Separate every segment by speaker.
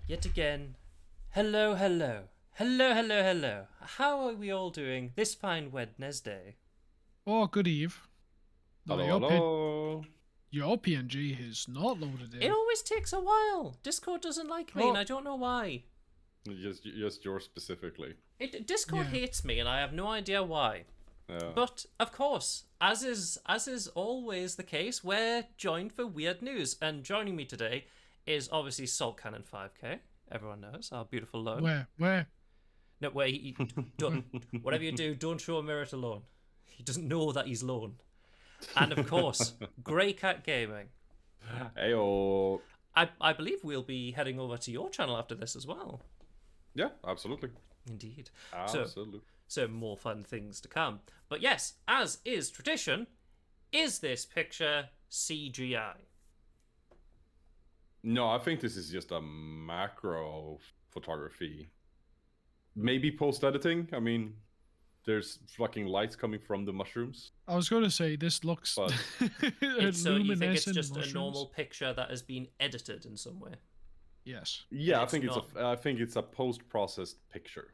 Speaker 1: Yet again, hello, hello. Hello, hello, hello. How are we all doing this fine Wednesday?
Speaker 2: Oh, good eve. No,
Speaker 3: Hello, hello.
Speaker 2: your PNG is not loaded
Speaker 1: It
Speaker 2: in.
Speaker 1: always takes a while. Discord doesn't like me, and I don't know why.
Speaker 3: Just yours specifically.
Speaker 1: Discord
Speaker 2: Yeah.
Speaker 1: hates me, and I have no idea why.
Speaker 3: Yeah.
Speaker 1: But of course, as is always the case, we're joined for weird news, and joining me today is obviously Salt Cannon 5K. Everyone knows our beautiful Lone.
Speaker 2: Where?
Speaker 1: No, where he don't, whatever you do, don't show a mirror to Lone. He doesn't know that he's Lone. And of course, Grey Cat Gaming.
Speaker 3: Heyo.
Speaker 1: I believe we'll be heading over to your channel after this as well.
Speaker 3: Yeah, absolutely.
Speaker 1: Indeed.
Speaker 3: Absolutely.
Speaker 1: So more fun things to come. But yes, as is tradition, is this picture CGI?
Speaker 3: No, I think this is just a macro photography. Maybe post editing. I mean, there's fucking lights coming from the mushrooms.
Speaker 2: I was going to say this looks.
Speaker 3: But-
Speaker 1: So you think it's
Speaker 2: luminescent
Speaker 1: just
Speaker 2: mushrooms.
Speaker 1: a normal picture that has been edited in some way?
Speaker 2: Yes.
Speaker 3: Yeah,
Speaker 1: It's
Speaker 3: I think it's a post-processed picture.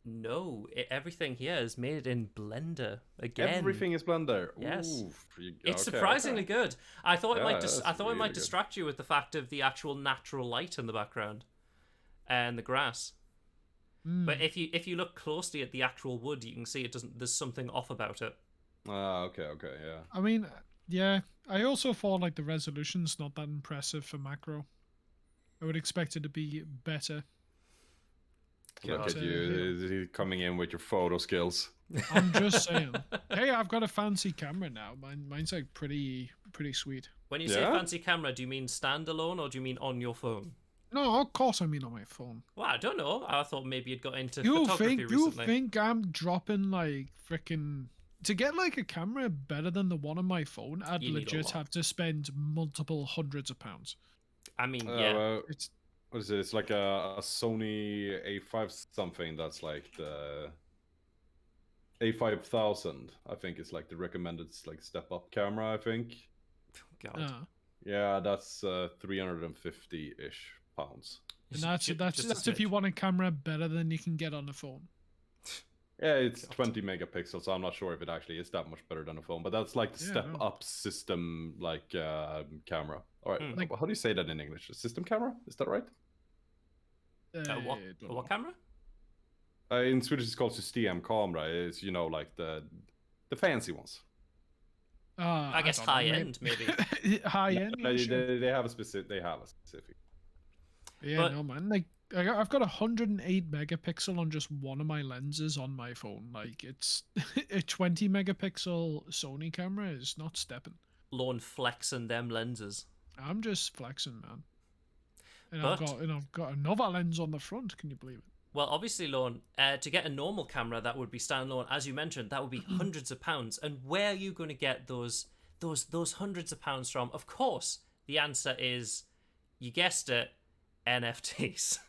Speaker 1: No, everything here is made in Blender again.
Speaker 3: Everything is Blender.
Speaker 1: Yes.
Speaker 3: Oof,
Speaker 1: It's
Speaker 3: okay,
Speaker 1: surprisingly
Speaker 3: okay.
Speaker 1: good. I thought it
Speaker 3: Yeah,
Speaker 1: might.
Speaker 3: that's
Speaker 1: I thought it might
Speaker 3: really good.
Speaker 1: distract you with the fact of the actual natural light in the background, and the grass. But if you look closely at the actual wood, you can see it doesn't. There's something off about it.
Speaker 3: Okay, yeah.
Speaker 2: I mean, yeah. I also thought like the resolution's not that impressive for macro. I would expect it to be better.
Speaker 3: Look
Speaker 1: God.
Speaker 3: at you coming in with your photo skills.
Speaker 2: I'm just saying. Hey, I've got a fancy camera now. Mine's like pretty sweet.
Speaker 1: When you say
Speaker 3: Yeah?
Speaker 1: fancy camera, do you mean standalone or do you mean on your phone?
Speaker 2: No, of course I mean on my phone.
Speaker 1: Well, I don't know. I thought maybe you'd got into
Speaker 2: You
Speaker 1: photography recently.
Speaker 2: think I'm dropping like freaking to get like a camera better than the one on my phone? I'd
Speaker 1: You need a
Speaker 2: legit
Speaker 1: lot.
Speaker 2: have to spend multiple hundreds of pounds.
Speaker 1: I mean, yeah.
Speaker 2: It's
Speaker 3: What is it? It's like a Sony A5 something that's like the A5000. I think it's like the recommended like step up camera. I think.
Speaker 1: God.
Speaker 3: Yeah, that's 350-ish pounds.
Speaker 2: and that's
Speaker 1: Just
Speaker 2: that's
Speaker 1: a
Speaker 2: if you
Speaker 1: smidge.
Speaker 2: want a camera better than you can get on the phone.
Speaker 3: Yeah, it's 20 megapixels. So I'm not sure if it actually is that much better than a phone, but that's like the
Speaker 2: Yeah,
Speaker 3: step
Speaker 2: no.
Speaker 3: up system like camera. All right,
Speaker 1: Hmm.
Speaker 2: Like-
Speaker 3: how do you say that in English? A system camera? Is that right?
Speaker 1: What?
Speaker 2: Don't
Speaker 1: What
Speaker 2: know.
Speaker 1: camera?
Speaker 3: In Swedish, it's called systemkamera. It's like the fancy ones.
Speaker 1: I guess
Speaker 2: don't know,
Speaker 1: high end, maybe.
Speaker 2: high end.
Speaker 3: No,
Speaker 2: yeah, sure.
Speaker 3: they have a specific. They have a specific.
Speaker 2: Yeah,
Speaker 1: But-
Speaker 2: no man. Like I've got 108 megapixel on just one of my lenses on my phone. Like it's a 20 megapixel Sony camera is not stepping.
Speaker 1: Lone flexing them lenses.
Speaker 2: I'm just flexing, man. And
Speaker 1: But-
Speaker 2: I've got another lens on the front. Can you believe it?
Speaker 1: Well, obviously, Lone, to get a normal camera that would be standalone, as you mentioned, that would be hundreds of pounds. And where are you going to get those hundreds of pounds from? Of course, the answer is, you guessed it, NFTs.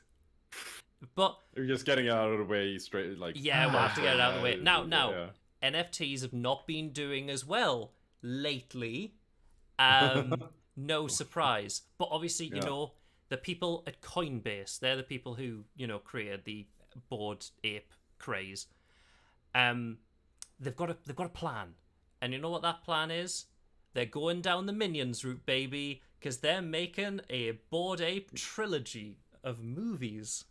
Speaker 1: But
Speaker 3: You're just getting it out of the way straight. Like
Speaker 1: yeah, we'll have to get it out of the way. Now,
Speaker 3: yeah.
Speaker 1: NFTs have not been doing as well lately. No surprise. But obviously, you
Speaker 3: Yeah.
Speaker 1: know, the people at Coinbase, they're the people who, you know, created the Bored Ape craze. They've got a plan. And you know what that plan is? They're going down the Minions route, baby, because they're making a Bored Ape trilogy of movies.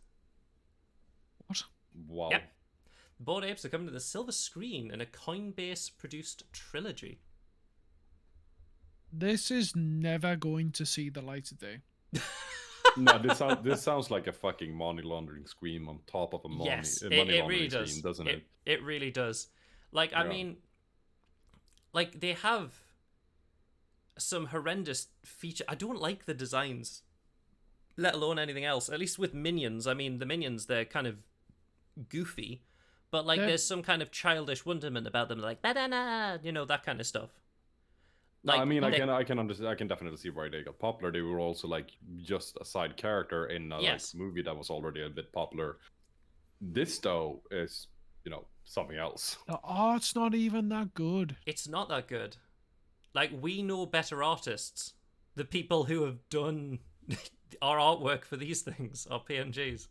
Speaker 2: What?
Speaker 3: Wow.
Speaker 1: Yep. Bored Apes are coming to the silver screen in a Coinbase produced trilogy.
Speaker 2: This is never going to see the light of day.
Speaker 3: No, this sounds like a fucking money laundering scheme on top of a money,
Speaker 1: Yes,
Speaker 3: money
Speaker 1: it
Speaker 3: laundering
Speaker 1: really does.
Speaker 3: scheme, doesn't it?
Speaker 1: It really does. Like, I
Speaker 3: Yeah.
Speaker 1: mean, like, they have some horrendous feature. I don't like the designs, let alone anything else. At least with Minions. I mean, the Minions, they're kind of goofy, but like,
Speaker 2: Yeah.
Speaker 1: there's some kind of childish wonderment about them, like, banana, you know, that kind of stuff.
Speaker 3: No, I
Speaker 1: Like,
Speaker 3: mean,
Speaker 1: they-
Speaker 3: I can understand. I can definitely see why they got popular. They were also like just a side character in a
Speaker 1: Yes.
Speaker 3: movie that was already a bit popular. This though is, something else.
Speaker 2: The art's not even that good.
Speaker 1: it's not that good. Like, we know better artists. The people who have done our artwork for these things are PNGs.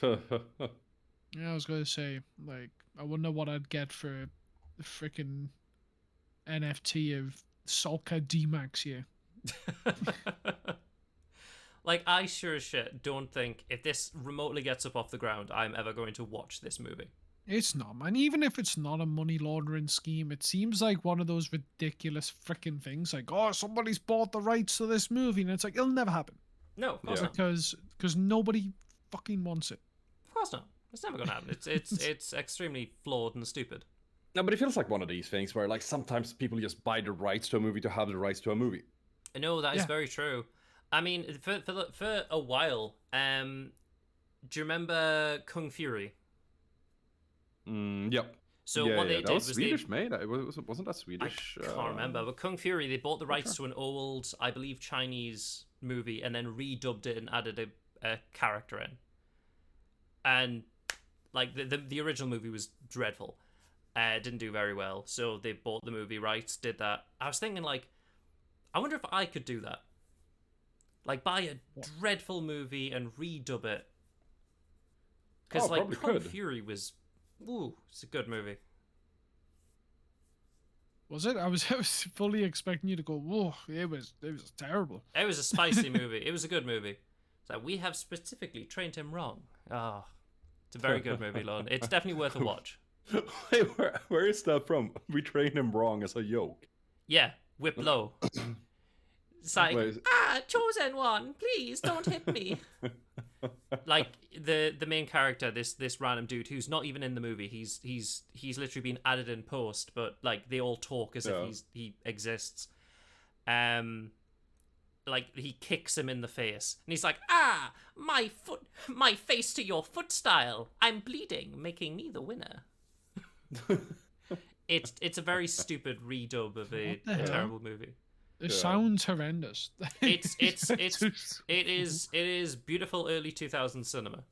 Speaker 2: Yeah, I was gonna say, like, I wonder what I'd get for the freaking NFT of Solka D-Max here.
Speaker 1: Like, I sure as shit don't think if this remotely gets up off the ground, I'm ever going to watch this movie.
Speaker 2: It's not, man. Even if it's not a money laundering scheme, it seems like one of those ridiculous freaking things. Like, oh, somebody's bought the rights to this movie, and it's like it'll never happen
Speaker 1: No, of course
Speaker 3: Yeah.
Speaker 1: not.
Speaker 2: because nobody fucking wants it.
Speaker 1: Of course not. It's never going to happen. It's extremely flawed and stupid.
Speaker 3: No, but it feels like one of these things where like sometimes people just buy the rights to a movie to have the rights to a movie.
Speaker 1: No, that is
Speaker 2: Yeah.
Speaker 1: very true. I mean, for a while, do you remember Kung Fury?
Speaker 3: Yep.
Speaker 1: So
Speaker 3: yeah,
Speaker 1: what they
Speaker 3: that
Speaker 1: did
Speaker 3: was
Speaker 1: was
Speaker 3: Swedish made. Wasn't that
Speaker 1: I
Speaker 3: Swedish?
Speaker 1: can't remember, but Kung Fury, they bought the rights
Speaker 3: sure.
Speaker 1: to an old, I believe, Chinese movie and then redubbed it and added a character in. And like the original movie was dreadful. Didn't do very well, so they bought the movie rights, did that. I was thinking, like, I wonder if I could do that. Like, buy a dreadful movie and redub it. Because,
Speaker 3: Oh,
Speaker 1: like,
Speaker 3: probably
Speaker 1: Kung
Speaker 3: could.
Speaker 1: Fury was... Ooh, it's a good movie.
Speaker 2: Was it? I was fully expecting you to go, whoa, it was terrible.
Speaker 1: It was a spicy movie. It was a good movie. So we have specifically trained him wrong. Ah, it's a very good movie, Lon. It's definitely worth a watch.
Speaker 3: Wait, where is that from? We trained him wrong as a yoke.
Speaker 1: Yeah, whip low. It's like,
Speaker 3: Wait,
Speaker 1: chosen one, please don't hit me. Like the main character, this random dude who's not even in the movie. He's literally been added in post, but like they all talk as
Speaker 3: Yeah.
Speaker 1: if he exists. Like he kicks him in the face, and he's like, my face to your foot style. I'm bleeding, making me the winner. It's a very stupid redub of a
Speaker 2: What the hell?
Speaker 1: terrible movie.
Speaker 2: It
Speaker 3: Yeah.
Speaker 2: sounds horrendous.
Speaker 1: It is beautiful early 2000s cinema.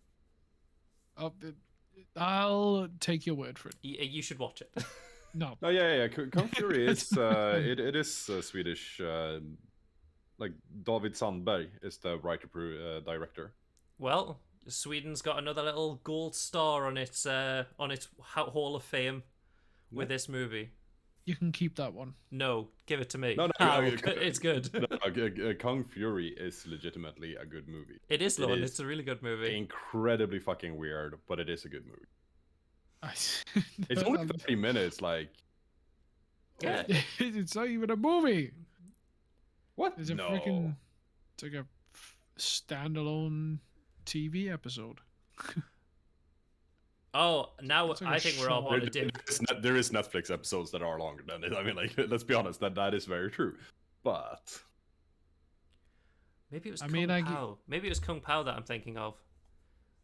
Speaker 2: I'll take your word for it.
Speaker 1: You should watch it.
Speaker 2: No.
Speaker 3: Oh yeah. Kung Fury is it is Swedish. Like David Sandberg is the director.
Speaker 1: Well, Sweden's got another little gold star on its Hall of Fame with this movie.
Speaker 2: You can keep that one.
Speaker 1: No, give it to me.
Speaker 3: No,
Speaker 1: How?
Speaker 3: no,
Speaker 1: It's good.
Speaker 3: Kung Fury is legitimately a good movie.
Speaker 1: It is,
Speaker 3: It
Speaker 1: Lon.
Speaker 3: is
Speaker 1: It's a really good movie.
Speaker 3: Incredibly fucking weird, but it is a good movie.
Speaker 2: I-
Speaker 3: It's only 30 minutes. Like
Speaker 1: Yeah.
Speaker 2: It's not even a movie.
Speaker 3: what?
Speaker 2: It's a
Speaker 3: No.
Speaker 2: freaking. It's like a standalone TV episode.
Speaker 1: Oh, now
Speaker 2: It's like a
Speaker 1: I think we're all
Speaker 2: short-
Speaker 1: on a dim.
Speaker 3: There is Netflix episodes that are longer than it. I mean, like, let's be honest, that is very true. But
Speaker 1: Maybe it was
Speaker 2: I
Speaker 1: Kung
Speaker 2: mean,
Speaker 1: Pao. Maybe it was Kung Pao that I'm thinking of.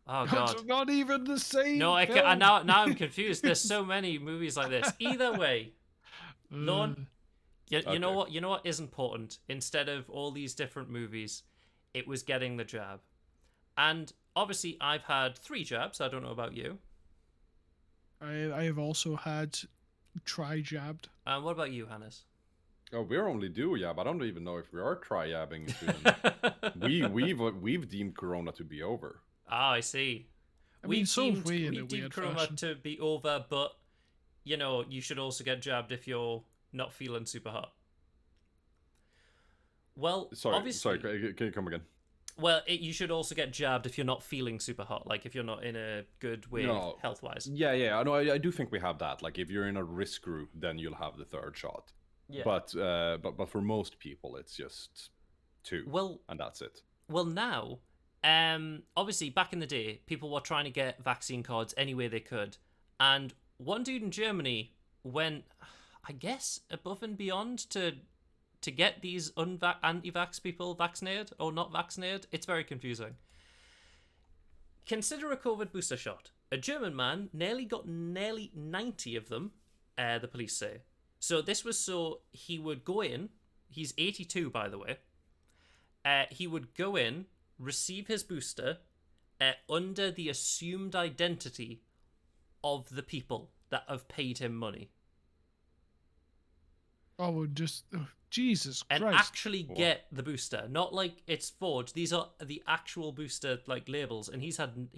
Speaker 1: Oh
Speaker 2: It's
Speaker 1: god.
Speaker 2: not even the same.
Speaker 1: No, I
Speaker 2: film.
Speaker 1: now I'm confused. There's so many movies like this. Either way, Lorne, you know
Speaker 3: Okay.
Speaker 1: what? You know what is important? Instead of all these different movies, it was getting the jab. And obviously, I've had 3 jabs. I don't know about you.
Speaker 2: I have also had tri-jabbed.
Speaker 1: What about you, Hannes?
Speaker 3: oh, we're only do-yab. I don't even know if we are tri-yabbing in Sweden. we've deemed Corona to be over.
Speaker 1: Ah, I see.
Speaker 2: I mean, so have we in a
Speaker 1: deemed
Speaker 2: weird
Speaker 1: Corona
Speaker 2: fashion.
Speaker 1: to be over, but you know, you should also get jabbed if you're not feeling super hot. Well,
Speaker 3: Sorry,
Speaker 1: obviously,
Speaker 3: can you come again?
Speaker 1: well, you should also get jabbed if you're not feeling super hot, like if you're not in a good way
Speaker 3: No.
Speaker 1: health-wise.
Speaker 3: Yeah. I know. I do think we have that. Like, if you're in a risk group, then you'll have the 3rd shot.
Speaker 1: Yeah.
Speaker 3: But for most people, it's just 2,
Speaker 1: Well,
Speaker 3: and that's it.
Speaker 1: Well, now, obviously, back in the day, people were trying to get vaccine cards any way they could, and one dude in Germany went, I guess, above and beyond to get these anti-vax people vaccinated or not vaccinated. It's very confusing. Consider a COVID booster shot. A German man got nearly 90 of them, the police say. So this was so he would go in, He's 82, by the way. He would go in, receive his booster under the assumed identity of the people that have paid him money.
Speaker 2: Oh, just Jesus
Speaker 1: And
Speaker 2: Christ!
Speaker 1: actually get the booster, not like it's forged. These are the actual booster like labels, and he's had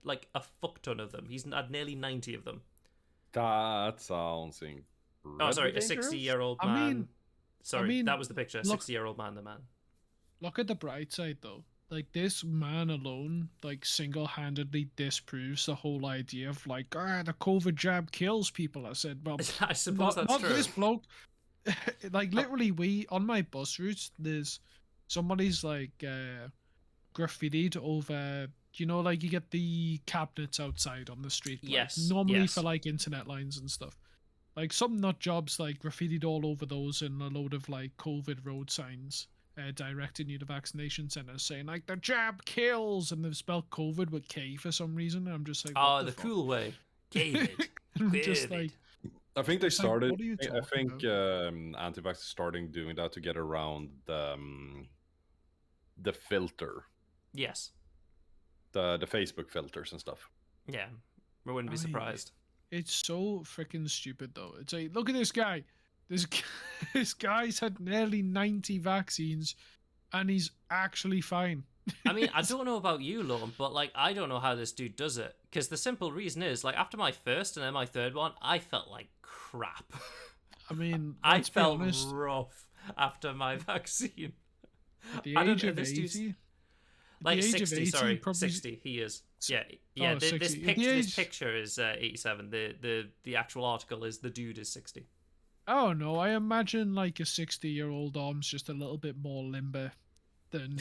Speaker 1: like a fuck ton of them. He's had nearly 90 of them.
Speaker 3: That sounds incredible.
Speaker 1: Oh, sorry, a 60-year-old man.
Speaker 2: I mean,
Speaker 1: sorry, that was the picture. 60-year-old man, the man.
Speaker 2: Look at the bright side, though. Like, this man alone, like, single-handedly disproves the whole idea of, like, the COVID jab kills people. I said, well,
Speaker 1: I suppose that's
Speaker 2: not
Speaker 1: true.
Speaker 2: this bloke. Like, literally, on my bus routes, there's somebody's, like, graffitied over, you know, like, you get the cabinets outside on the street. Like,
Speaker 1: Yes,
Speaker 2: normally
Speaker 1: yes.
Speaker 2: for, like, internet lines and stuff. Like, some nut jobs, like, graffitied all over those and a load of, like, COVID road signs. Directing you to vaccination centers saying like the jab kills, and they've spelled COVID with K for some reason. I'm just like,
Speaker 1: Oh,
Speaker 2: what
Speaker 1: the
Speaker 2: fuck?
Speaker 1: cool way. David.
Speaker 2: I'm just like,
Speaker 3: I think they
Speaker 2: like,
Speaker 3: started.
Speaker 2: what are you
Speaker 3: I
Speaker 2: talking
Speaker 3: think anti-vax is starting doing that to get around the filter,
Speaker 1: Yes.
Speaker 3: the Facebook filters and stuff.
Speaker 1: Yeah. I wouldn't be
Speaker 2: I mean,
Speaker 1: surprised.
Speaker 2: it's so freaking stupid though. It's like, look at this guy. This guy's had nearly 90 vaccines, and he's actually fine.
Speaker 1: I mean, I don't know about you, Lorne, but like, I don't know how this dude does it. Because the simple reason is, like, after my first and then my third one, I felt like crap.
Speaker 2: I mean,
Speaker 1: I
Speaker 2: let's be
Speaker 1: felt
Speaker 2: honest,
Speaker 1: rough after my vaccine.
Speaker 2: at the
Speaker 1: I don't
Speaker 2: age
Speaker 1: know,
Speaker 2: of
Speaker 1: this dude's-
Speaker 2: 80,
Speaker 1: Like
Speaker 2: the age of
Speaker 1: 60,
Speaker 2: 80,
Speaker 1: sorry,
Speaker 2: probably-
Speaker 1: 60. He is. Yeah, yeah.
Speaker 2: Oh,
Speaker 1: This
Speaker 2: 60.
Speaker 1: picture,
Speaker 2: The
Speaker 1: this
Speaker 2: age-
Speaker 1: picture is 87. The actual article is the dude is 60.
Speaker 2: Oh no, I imagine like a 60-year-old arm's just a little bit more limber than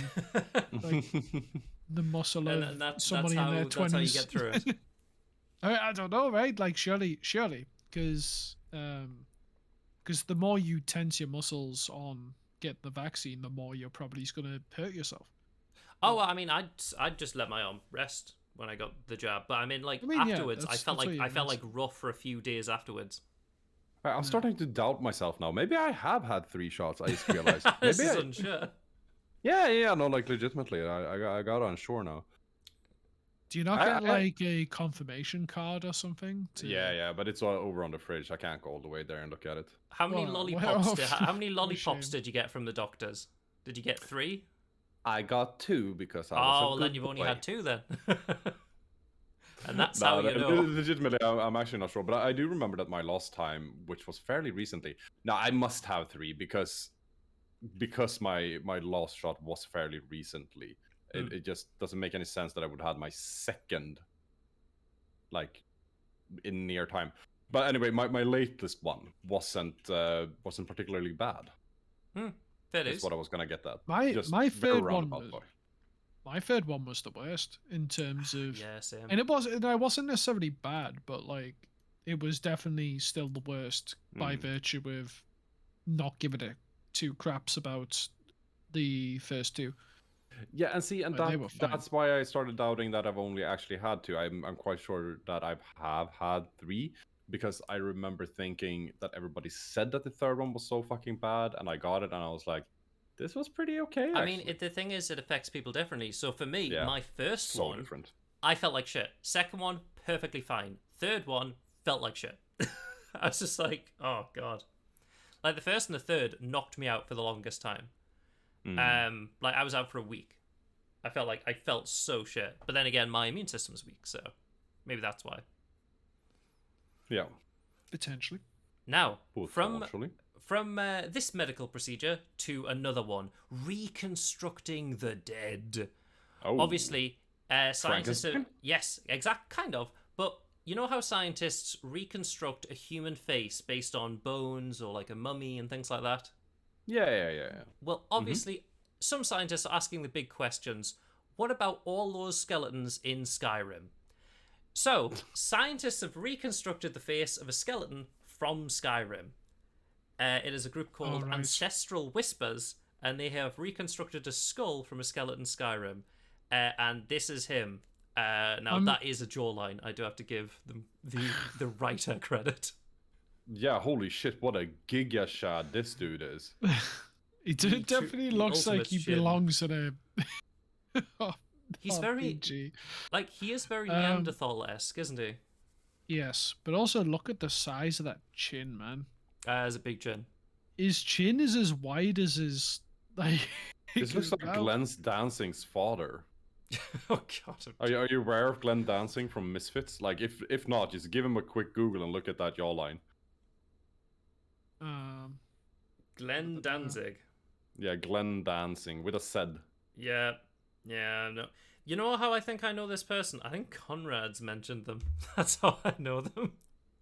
Speaker 2: like the muscle of
Speaker 1: And that's
Speaker 2: somebody
Speaker 1: how
Speaker 2: in their
Speaker 1: that's how you
Speaker 2: 20s.
Speaker 1: get through it.
Speaker 2: I don't know, right? Like surely, because the more you tense your muscles on get the vaccine, the more you're probably going to hurt yourself.
Speaker 1: Oh, well, I mean, I'd just let my arm rest when I got the jab, but I mean, like
Speaker 2: I mean, yeah,
Speaker 1: afterwards, I
Speaker 2: that's
Speaker 1: felt
Speaker 2: what
Speaker 1: like
Speaker 2: you
Speaker 1: I felt
Speaker 2: meant.
Speaker 1: like rough for a few days afterwards.
Speaker 3: I'm starting to doubt myself now. Maybe I have had 3 shots. I just realized.
Speaker 1: This
Speaker 3: Maybe
Speaker 1: is
Speaker 3: I,
Speaker 1: unsure.
Speaker 3: yeah, no, like legitimately, I got unsure now.
Speaker 2: Do you not
Speaker 3: I-
Speaker 2: get
Speaker 3: I-
Speaker 2: like a confirmation card or something?
Speaker 3: Yeah, but it's all over on the fridge. I can't go all the way there and look at it.
Speaker 1: How many
Speaker 2: Well,
Speaker 1: lollipops?
Speaker 2: well,
Speaker 1: How many
Speaker 2: for
Speaker 1: lollipops
Speaker 2: shame.
Speaker 1: did you get from the doctors? Did you get 3?
Speaker 3: I got 2 because I was
Speaker 1: Oh,
Speaker 3: a
Speaker 1: well,
Speaker 3: good
Speaker 1: then you've only
Speaker 3: boy.
Speaker 1: had 2 then. And that's
Speaker 3: No,
Speaker 1: how you know.
Speaker 3: Legitimately, I'm actually not sure, but I do remember that my last time, which was fairly recently. Now I must have 3 because my last shot was fairly recently. It just doesn't make any sense that I would have had my second, like, in near time. But anyway, my latest one wasn't particularly bad.
Speaker 1: Fair
Speaker 3: That's
Speaker 1: dues.
Speaker 3: what I was gonna get at.
Speaker 2: My
Speaker 3: Just
Speaker 2: my
Speaker 3: very
Speaker 2: third one
Speaker 3: roundabout,
Speaker 2: was,
Speaker 3: but-
Speaker 2: my third one was the worst in terms of,
Speaker 1: Yeah, same.
Speaker 2: and it wasn't necessarily bad, but like it was definitely still the worst by virtue of not giving a 2 craps about the first 2.
Speaker 3: Yeah, and see, and
Speaker 2: Like, they were fine.
Speaker 3: that's why I started doubting that I've only actually had 2. I'm quite sure that I have had 3 because I remember thinking that everybody said that the third one was so fucking bad, and I got it, and I was like, this was pretty okay.
Speaker 1: I mean,
Speaker 3: actually.
Speaker 1: the thing is, it affects people differently. So for me,
Speaker 3: Yeah.
Speaker 1: my first
Speaker 3: so
Speaker 1: one,
Speaker 3: different.
Speaker 1: I felt like shit. Second one, perfectly fine. Third one, felt like shit. I was just like, oh god. Like the first and the third knocked me out for the longest time. Like I was out for a week. I felt so shit. But then again, my immune system's weak, so maybe that's why.
Speaker 3: Yeah,
Speaker 2: Potentially.
Speaker 1: Now, from
Speaker 3: potentially.
Speaker 1: this medical procedure to another one, reconstructing the dead.
Speaker 3: Oh,
Speaker 1: Obviously, scientists are,
Speaker 3: Frankenstein?
Speaker 1: yes, kind of. But you know how scientists reconstruct a human face based on bones or like a mummy and things like that?
Speaker 3: Yeah.
Speaker 1: Well, obviously, some scientists are asking the big questions. What about all those skeletons in Skyrim? So, scientists have reconstructed the face of a skeleton from Skyrim. It is a group called
Speaker 2: right.
Speaker 1: Ancestral Whispers, and they have reconstructed a skull from a skeleton Skyrim. And this is him. Now, that is a jawline. I do have to give them the writer credit.
Speaker 3: Yeah, holy shit, what a giga shad this dude is.
Speaker 2: definitely
Speaker 1: the
Speaker 2: looks like
Speaker 1: ultimate
Speaker 2: he
Speaker 1: chin.
Speaker 2: belongs in a.
Speaker 1: He's very
Speaker 2: RPG.
Speaker 1: like he is very
Speaker 2: Um,
Speaker 1: Neanderthal-esque, isn't he?
Speaker 2: Yes, but also look at the size of that chin, man.
Speaker 1: As a big chin.
Speaker 2: His chin is as wide as his like.
Speaker 3: This looks
Speaker 2: his
Speaker 3: like
Speaker 2: mouth.
Speaker 3: Glenn's Dancing's father.
Speaker 1: Oh God.
Speaker 3: Are you aware of Glenn Dancing from Misfits? Like, if not, just give him a quick Google and look at that jawline.
Speaker 1: Glenn Danzig.
Speaker 3: Yeah, Glenn Dancing with a Z.
Speaker 1: Yeah. No. You know how I think I know this person? I think Conrad's mentioned them. That's how I know them.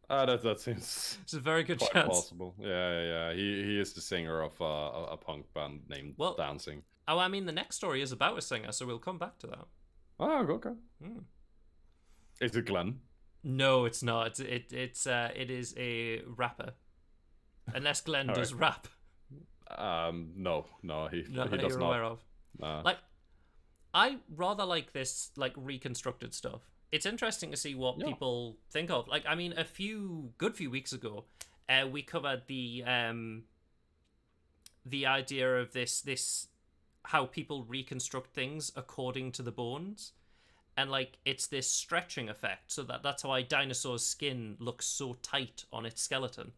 Speaker 3: That seems
Speaker 1: It's a very good
Speaker 3: quite
Speaker 1: chance.
Speaker 3: possible. Yeah. He is the singer of a punk band named
Speaker 1: Well-
Speaker 3: Dancing.
Speaker 1: Oh, I mean, the next story is about a singer, so we'll come back to that.
Speaker 3: Oh, okay.
Speaker 1: Hmm.
Speaker 3: Is it Glenn?
Speaker 1: No, it's not. It is a rapper. Unless Glenn
Speaker 3: All
Speaker 1: does rap.
Speaker 3: No, he
Speaker 1: Not that
Speaker 3: does
Speaker 1: you're
Speaker 3: not.
Speaker 1: aware of.
Speaker 3: Nah.
Speaker 1: Like, I rather like this like reconstructed stuff. It's interesting to see what
Speaker 3: Yeah.
Speaker 1: people think of. Like, I mean, a few weeks ago, we covered the idea of this how people reconstruct things according to the bones, and like it's this stretching effect. So that's why dinosaurs' skin looks so tight on its skeleton.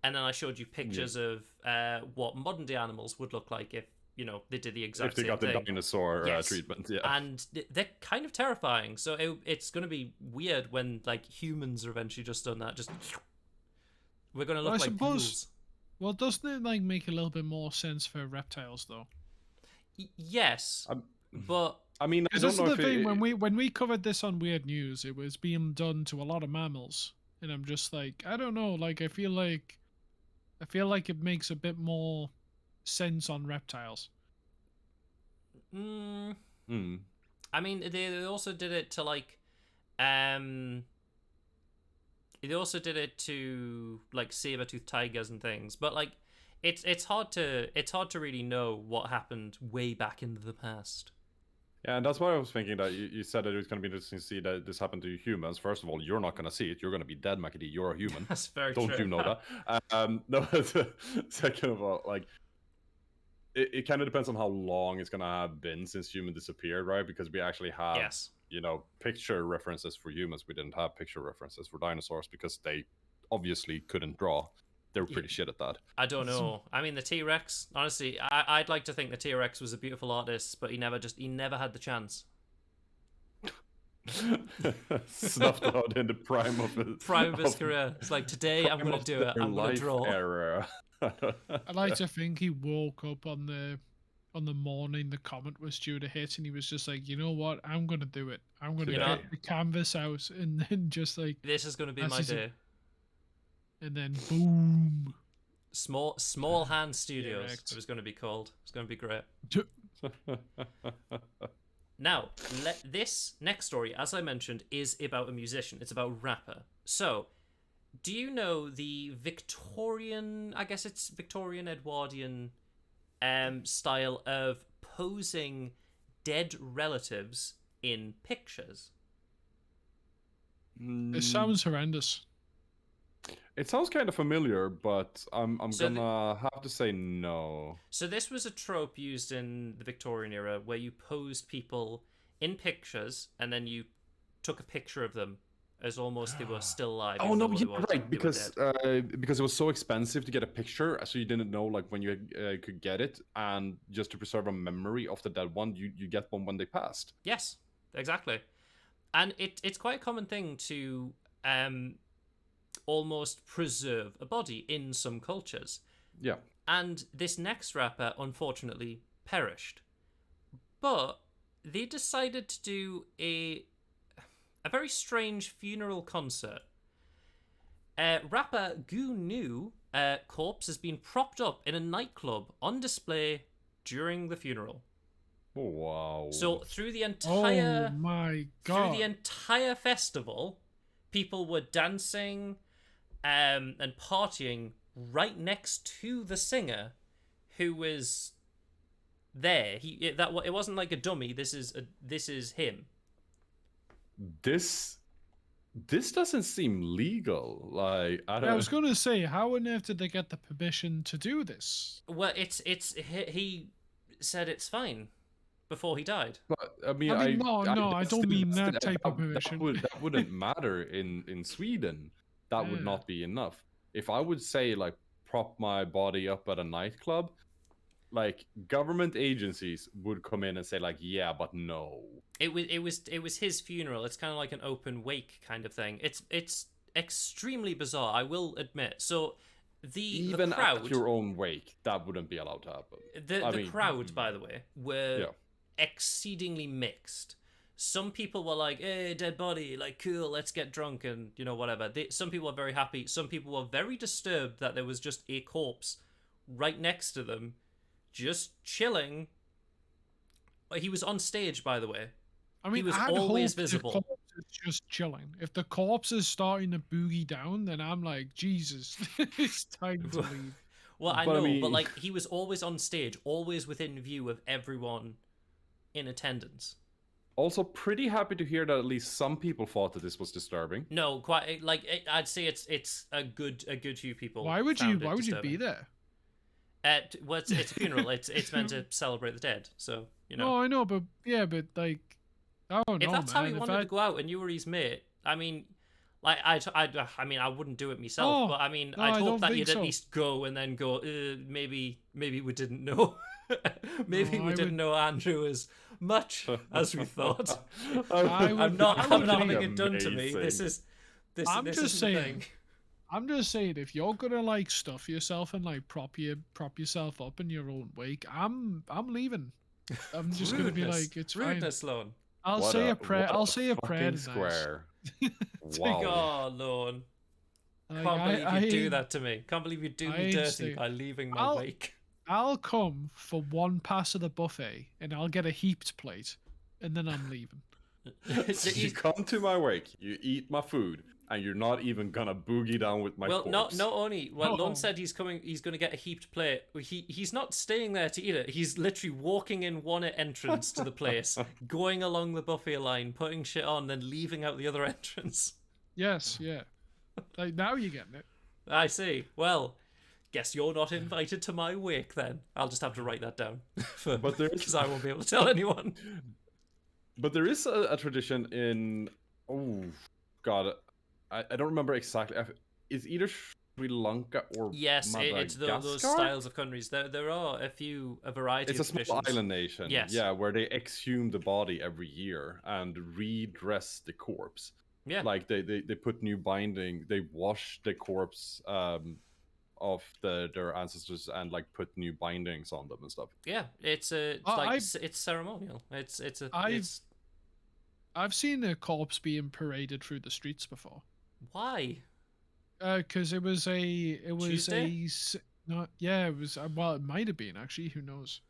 Speaker 1: And then I showed you pictures of what modern day animals would look like if they did the exact
Speaker 3: If they
Speaker 1: same
Speaker 3: got the
Speaker 1: thing.
Speaker 3: dinosaur
Speaker 1: Yes.
Speaker 3: treatment, yeah.
Speaker 1: And they're kind of terrifying. So it's going to be weird when like humans are eventually just done that. Just we're going to look
Speaker 2: I
Speaker 1: like
Speaker 2: suppose-
Speaker 1: ghouls.
Speaker 2: Well, doesn't it like make a little bit more sense for reptiles though?
Speaker 1: Yes,
Speaker 3: Um,
Speaker 1: but
Speaker 3: I mean, I
Speaker 2: Because
Speaker 3: don't
Speaker 2: this
Speaker 3: know
Speaker 2: is
Speaker 3: if
Speaker 2: the thing
Speaker 3: it,
Speaker 2: when we covered this on Weird News, it was being done to a lot of mammals, and I'm just like, I don't know, like I feel like it makes a bit more sense on reptiles.
Speaker 3: Hmm.
Speaker 1: I mean, they also did it to like, they also did it to like saber-toothed tigers and things. But like, it's hard to really know what happened way back into the past.
Speaker 3: Yeah, and that's why I was thinking that you said that it was going to be interesting to see that this happened to humans. First of all, you're not going to see it. You're going to be dead, McAdee. You're a human.
Speaker 1: That's very
Speaker 3: Don't
Speaker 1: true.
Speaker 3: you know that? No, second of all, like, it kind of depends on how long it's going to have been since human disappeared, right? Because we actually have,
Speaker 1: Yes.
Speaker 3: picture references for humans. We didn't have picture references for dinosaurs because they obviously couldn't draw. They were pretty shit at that.
Speaker 1: I don't know. I mean, the T-Rex. Honestly, I'd like to think the T-Rex was a beautiful artist, but he never had the chance.
Speaker 3: Snuffed out in the prime of his
Speaker 1: career. It's like, today I'm
Speaker 3: prime
Speaker 1: going
Speaker 3: of
Speaker 1: to do it.
Speaker 3: their
Speaker 1: I'm going
Speaker 3: life
Speaker 1: to draw.
Speaker 3: era.
Speaker 2: I like to think he woke up on the morning the comet was due to hit, and he was just like, you know what, I'm gonna do it. I'm gonna
Speaker 3: Yeah.
Speaker 2: get the canvas out, and then just like,
Speaker 1: This is going to be
Speaker 2: That's
Speaker 1: my
Speaker 2: his-
Speaker 1: day.
Speaker 2: and then boom.
Speaker 1: Small Hand Studios.
Speaker 2: Correct.
Speaker 1: It was going to be called. It's going to be great. Now, this next story, as I mentioned, is about a musician. It's about a rapper. So, do you know the Victorian, I guess it's Victorian Edwardian style of posing dead relatives in pictures?
Speaker 2: It sounds horrendous.
Speaker 3: It sounds kind of familiar, but I'm
Speaker 1: So
Speaker 3: gonna have to say no.
Speaker 1: So this was a trope used in the Victorian era where you posed people in pictures and then you took a picture of them as almost they were still alive.
Speaker 3: Oh
Speaker 1: even
Speaker 3: no,
Speaker 1: though
Speaker 3: yeah, right.
Speaker 1: they were
Speaker 3: Because
Speaker 1: dead.
Speaker 3: because it was so expensive to get a picture, so you didn't know like when you could get it, and just to preserve a memory of the dead one, you get one when they passed.
Speaker 1: Yes, exactly. And it's quite a common thing to almost preserve a body in some cultures.
Speaker 3: Yeah.
Speaker 1: And this next rapper unfortunately perished. But they decided to do a very strange funeral concert. Rapper Gnu corpse has been propped up in a nightclub on display during the funeral.
Speaker 3: Oh, wow.
Speaker 1: So through the
Speaker 2: Oh
Speaker 1: entire
Speaker 2: my
Speaker 1: through
Speaker 2: god.
Speaker 1: the entire festival, people were dancing and partying right next to the singer who was there. It wasn't like a dummy. This is him.
Speaker 3: This this doesn't seem legal. Like I
Speaker 2: I
Speaker 3: don't.
Speaker 2: was gonna say, how on earth did they get the permission to do this?
Speaker 1: Well, he said it's fine before he died.
Speaker 3: But I mean,
Speaker 2: I mean, no, I
Speaker 3: that's
Speaker 2: don't
Speaker 3: still-
Speaker 2: mean
Speaker 3: that's
Speaker 2: that
Speaker 3: still-
Speaker 2: type of permission.
Speaker 3: that wouldn't matter in Sweden. That would
Speaker 2: Yeah.
Speaker 3: not be enough. If I would say like prop my body up at a nightclub, like government agencies would come in and say like, yeah, but no.
Speaker 1: It was his funeral. It's kind of like an open wake kind of thing. It's extremely bizarre, I will admit. So
Speaker 3: Even
Speaker 1: the crowd,
Speaker 3: at your own wake, that wouldn't be allowed to happen. I
Speaker 1: the
Speaker 3: mean,
Speaker 1: crowd, by the way, were
Speaker 3: Yeah.
Speaker 1: exceedingly mixed. Some people were like, "Hey, dead body, like cool, let's get drunk," and whatever. Some people were very happy. Some people were very disturbed that there was just a corpse right next to them, just chilling. He was on stage, by the way.
Speaker 2: I mean,
Speaker 1: was
Speaker 2: I'd
Speaker 1: always
Speaker 2: hope
Speaker 1: visible.
Speaker 2: the corpse is just chilling. If the corpse is starting to boogie down, then I'm like, Jesus, it's time to leave.
Speaker 1: Well, I
Speaker 3: But I
Speaker 1: know, but
Speaker 3: mean-
Speaker 1: like he was always on stage, always within view of everyone in attendance.
Speaker 3: Also, pretty happy to hear that at least some people thought that this was disturbing.
Speaker 1: No, quite like I'd say it's a good few people.
Speaker 2: Why would you?
Speaker 1: found it
Speaker 2: Why would you be
Speaker 1: disturbing.
Speaker 2: there?
Speaker 1: Well, it's a funeral. It's meant to celebrate the dead. So
Speaker 2: No, I know, but yeah, but like, I don't
Speaker 1: if
Speaker 2: know,
Speaker 1: that's how he
Speaker 2: man.
Speaker 1: wanted to go out and you were his mate, I mean, like I mean, I wouldn't do it myself,
Speaker 2: Oh,
Speaker 1: but I mean,
Speaker 2: no,
Speaker 1: I'd
Speaker 2: I
Speaker 1: hope
Speaker 2: don't
Speaker 1: that
Speaker 2: think
Speaker 1: you'd
Speaker 2: so.
Speaker 1: at least go and then go. Maybe we didn't know. Maybe
Speaker 2: No,
Speaker 1: we
Speaker 2: I
Speaker 1: didn't
Speaker 2: would-
Speaker 1: know Andrew as much as we thought.
Speaker 2: I would-
Speaker 1: I'm not
Speaker 2: I would
Speaker 1: having
Speaker 2: think
Speaker 1: it done to me. This
Speaker 3: amazing.
Speaker 1: is this.
Speaker 2: I'm
Speaker 1: this
Speaker 2: just
Speaker 1: is the
Speaker 2: saying.
Speaker 1: thing.
Speaker 2: I'm just saying, if you're gonna like stuff yourself and like prop yourself up in your own wake, I'm leaving. I'm just gonna be
Speaker 1: Rudeness.
Speaker 2: like, it's fine.
Speaker 1: Rudeness, Sloan.
Speaker 2: I'll
Speaker 3: What
Speaker 2: say a prayer.
Speaker 3: what
Speaker 2: I'll say a prayer
Speaker 3: fucking
Speaker 2: tonight.
Speaker 3: square.
Speaker 2: It's
Speaker 3: Wow.
Speaker 1: Oh, Lorne.
Speaker 2: Like,
Speaker 1: Can't believe you do
Speaker 2: ain't-
Speaker 1: that to me. Can't believe you do
Speaker 2: I
Speaker 1: me
Speaker 2: ain't
Speaker 1: dirty
Speaker 2: say-
Speaker 1: by leaving my
Speaker 2: I'll-
Speaker 1: wake.
Speaker 2: I'll come for one pass of the buffet and I'll get a heaped plate, and then I'm leaving.
Speaker 3: You come to my wake, you eat my food, and you're not even gonna boogie down with my
Speaker 1: Well,
Speaker 3: corpse.
Speaker 1: not only. Well,
Speaker 2: Oh.
Speaker 1: Lon said he's coming. He's going to get a heaped plate. He's not staying there to eat it. He's literally walking in one entrance to the place, going along the buffet line, putting shit on, then leaving out the other entrance.
Speaker 2: Yes, yeah. Like now you're getting it.
Speaker 1: I see. Well, guess you're not invited to my wake then. I'll just have to write that down,
Speaker 3: But there's-
Speaker 1: because I won't be able to tell anyone.
Speaker 3: But there is a tradition in God, I don't remember exactly. Is either Sri Lanka or
Speaker 1: Yes, it's those
Speaker 3: Madagascar?
Speaker 1: styles of countries. There are a variety
Speaker 3: It's
Speaker 1: of
Speaker 3: a small
Speaker 1: traditions.
Speaker 3: island nation.
Speaker 1: Yes.
Speaker 3: Yeah, where they exhume the body every year and redress the corpse.
Speaker 1: Yeah.
Speaker 3: Like they put new binding. They wash the corpse of their ancestors and like put new bindings on them and stuff.
Speaker 1: Yeah, it's it's ceremonial.
Speaker 2: I've seen a corpse being paraded through the streets before.
Speaker 1: Why?
Speaker 2: Because it was
Speaker 1: Tuesday?
Speaker 2: not yeah, it was well, it might have been actually. Who knows?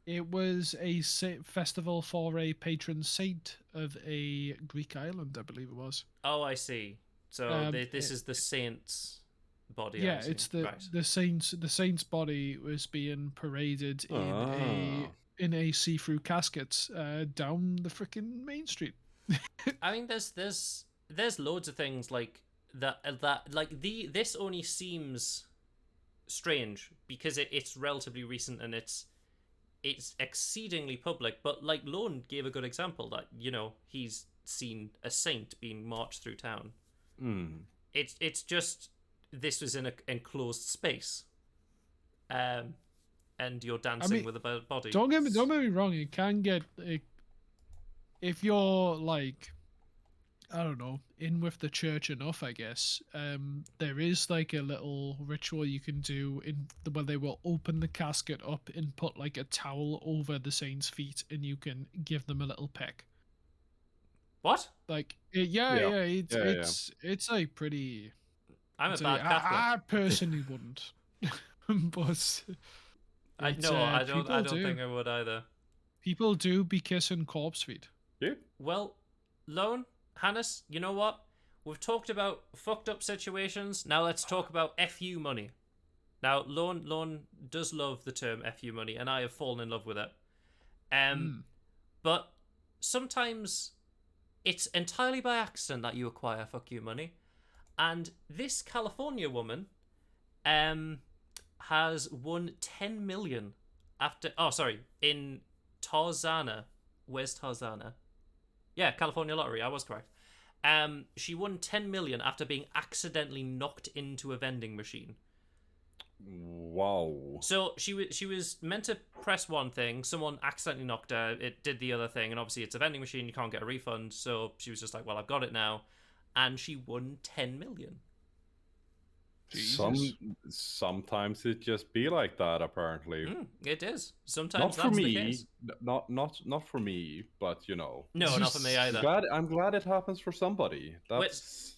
Speaker 2: It was a festival for a patron saint of a Greek island, I believe it was.
Speaker 1: Oh, I see. So this
Speaker 2: it-
Speaker 1: is the saint's body. I
Speaker 2: Yeah,
Speaker 1: see.
Speaker 2: it's the
Speaker 1: Right.
Speaker 2: the saint's body was being paraded
Speaker 3: Ah.
Speaker 2: in a see-through casket down the freaking main street.
Speaker 1: I mean, there's loads of things like that like this only seems strange because it's relatively recent and it's exceedingly public. But like Lone gave a good example that he's seen a saint being marched through town.
Speaker 3: Mm.
Speaker 1: It's just this was in an enclosed space, and you're dancing with a body.
Speaker 2: Don't get me wrong. It can get if you're like, I don't know, in with the church enough, I guess. There is like a little ritual you can do where they will open the casket up and put like a towel over the saint's feet, and you can give them a little peck.
Speaker 1: What?
Speaker 2: Like,
Speaker 3: Yeah.
Speaker 2: it's like pretty.
Speaker 1: I'm a
Speaker 2: it's
Speaker 1: bad Catholic.
Speaker 2: I personally wouldn't, but
Speaker 1: I
Speaker 2: it's,
Speaker 1: no, I don't. I
Speaker 2: people
Speaker 1: don't
Speaker 2: do.
Speaker 1: think I would either.
Speaker 2: People do be kissing corpse feet.
Speaker 3: Yeah.
Speaker 1: Well, Lone, Hannes, you know what? We've talked about fucked up situations. Now let's talk about FU money. Now, Lone does love the term FU money, and I have fallen in love with it. But sometimes it's entirely by accident that you acquire fuck you money. And this California woman has won 10 million after in Tarzana. Where's Tarzana? Yeah, California lottery. I was correct. She won 10 million after being accidentally knocked into a vending machine.
Speaker 3: Wow.
Speaker 1: So she was meant to press one thing, someone accidentally knocked her, it did the other thing, and obviously it's a vending machine, you can't get a refund, so she was just like, well, I've got it now, and she won 10 million.
Speaker 3: Sometimes it just be like that, apparently.
Speaker 1: It is. Sometimes
Speaker 3: Not
Speaker 1: that's
Speaker 3: for
Speaker 1: the
Speaker 3: me.
Speaker 1: case.
Speaker 3: Not for me, but you know.
Speaker 1: No, not for me either.
Speaker 3: I'm glad it happens for somebody. That's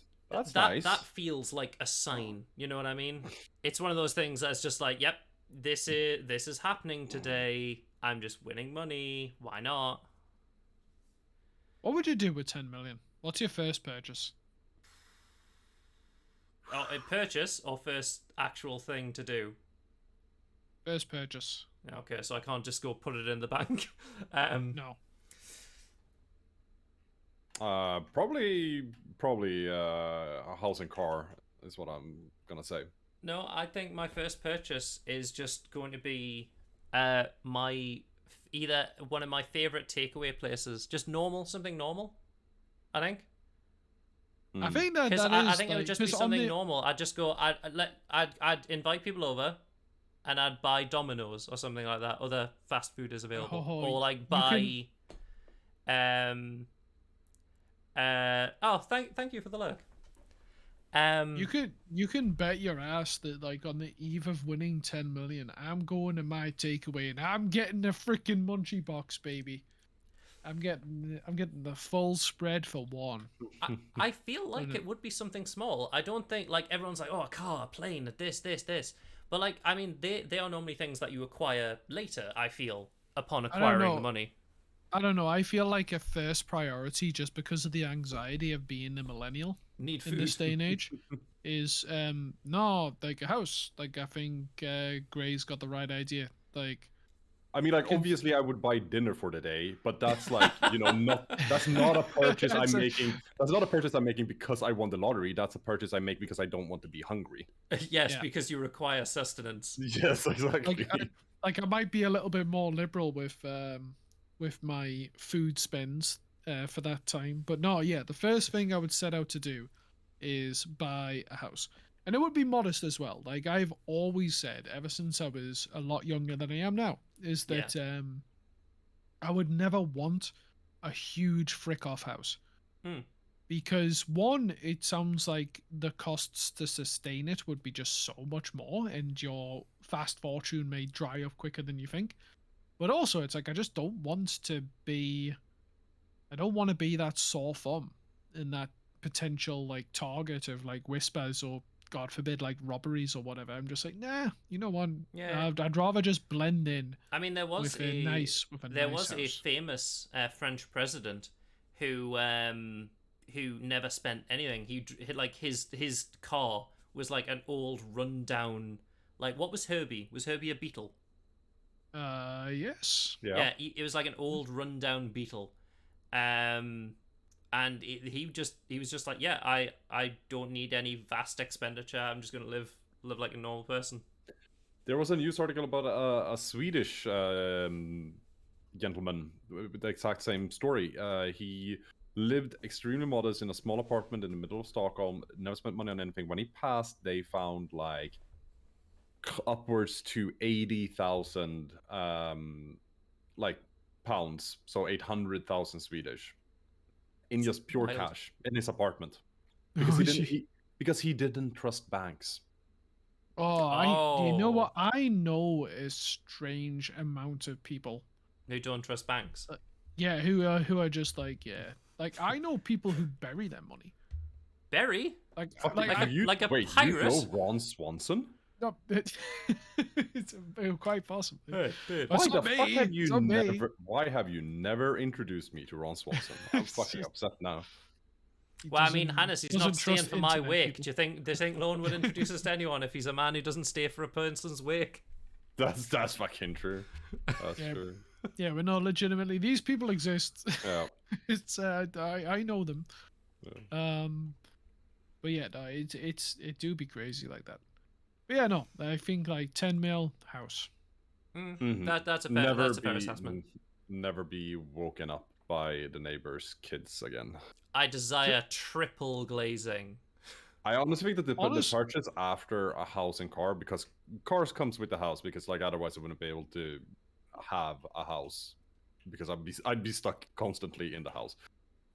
Speaker 3: nice.
Speaker 1: That feels like a sign. You know what I mean? It's one of those things that's just like, yep, this is happening today. I'm just winning money. Why not?
Speaker 2: What would you do with 10 million? What's your first purchase?
Speaker 1: Oh, a purchase or first actual thing to do?
Speaker 2: First purchase.
Speaker 1: Okay, so I can't just go put it in the bank.
Speaker 2: No.
Speaker 3: Probably a house and car is what I'm gonna say.
Speaker 1: No, I think my first purchase is just going to be either one of my favorite takeaway places, just something normal. I think.
Speaker 2: I think that is.
Speaker 1: I think it would just be something normal. I'd just go. I'd invite people over, and I'd buy Domino's or something like that. Other fast food is available, or like buy. Thank you for the look.
Speaker 2: You can bet your ass that like on the eve of winning 10 million, I'm going to my takeaway and I'm getting the freaking munchie box, baby. I'm getting the full spread for one.
Speaker 1: I feel like it would be something small. I don't think like everyone's like, oh, a car, a plane, this. But like, I mean, they are normally things that you acquire later, I feel, upon acquiring the money.
Speaker 2: I don't know. I feel like a first priority, just because of the anxiety of being a millennial
Speaker 1: in
Speaker 2: this day and age, is no, like a house. Like I think Gray's got the right idea. Like,
Speaker 3: I mean, like obviously I would buy dinner for the day, but that's like that's not a purchase I'm making. That's not a purchase I'm making because I won the lottery. That's a purchase I make because I don't want to be hungry.
Speaker 1: Yes, because you require sustenance.
Speaker 3: Yes, exactly.
Speaker 2: Like I might be a little bit more liberal with my food spends for that time. But no, yeah, the first thing I would set out to do is buy a house. And it would be modest as well. Like I've always said, ever since I was a lot younger than I am now, is that I would never want a huge frick-off house. Because one, it sounds like the costs to sustain it would be just so much more, and your fast fortune may dry up quicker than you think. But also, it's like I just don't want to be that sore thumb and that potential like target of like whispers or God forbid like robberies or whatever. I'm just like, nah, you know what?
Speaker 1: Yeah,
Speaker 2: I'd rather just blend in.
Speaker 1: I mean, there was a
Speaker 2: nice
Speaker 1: famous French president who never spent anything. He like his car was like an old rundown. Like, what was Herbie? Was Herbie a Beetle?
Speaker 2: Yes.
Speaker 1: Yeah, it was like an old rundown Beetle. And he was just like, yeah, I don't need any vast expenditure. I'm just gonna live like a normal person.
Speaker 3: There was a news article about a Swedish gentleman with the exact same story. He lived extremely modest in a small apartment in the middle of Stockholm. Never spent money on anything. When he passed, they found like upwards to 80,000 like pounds, so 800,000 Swedish. In just pure cash in his apartment, because he didn't trust banks.
Speaker 2: You know what? I know a strange amount of people
Speaker 1: who don't trust banks.
Speaker 2: Who are just like I know people who bury their money.
Speaker 1: Bury?
Speaker 3: Like
Speaker 1: a pirate?
Speaker 3: You know Ron Swanson?
Speaker 2: No, it's quite possible.
Speaker 3: Hey, why have you never introduced me to Ron Swanson? I'm fucking upset now.
Speaker 1: Well, I mean, Hannes, he's not staying for my wake. Do you think Lone would introduce us to anyone if he's a man who doesn't stay for a person's wake?
Speaker 3: That's fucking true. That's true.
Speaker 2: Yeah, we're not legitimately. These people exist.
Speaker 3: Yeah.
Speaker 2: It's I know them.
Speaker 3: Yeah.
Speaker 2: But yeah, no, it do be crazy like that. But yeah, no, I think like 10 mil house.
Speaker 1: That's a fair
Speaker 3: Never
Speaker 1: assessment.
Speaker 3: never be woken up by the neighbors' kids again.
Speaker 1: I desire triple glazing.
Speaker 3: I honestly think that the
Speaker 2: Honest,
Speaker 3: purchase after a house and car, because cars comes with the house, because like otherwise I wouldn't be able to have a house because I'd be stuck constantly in the house.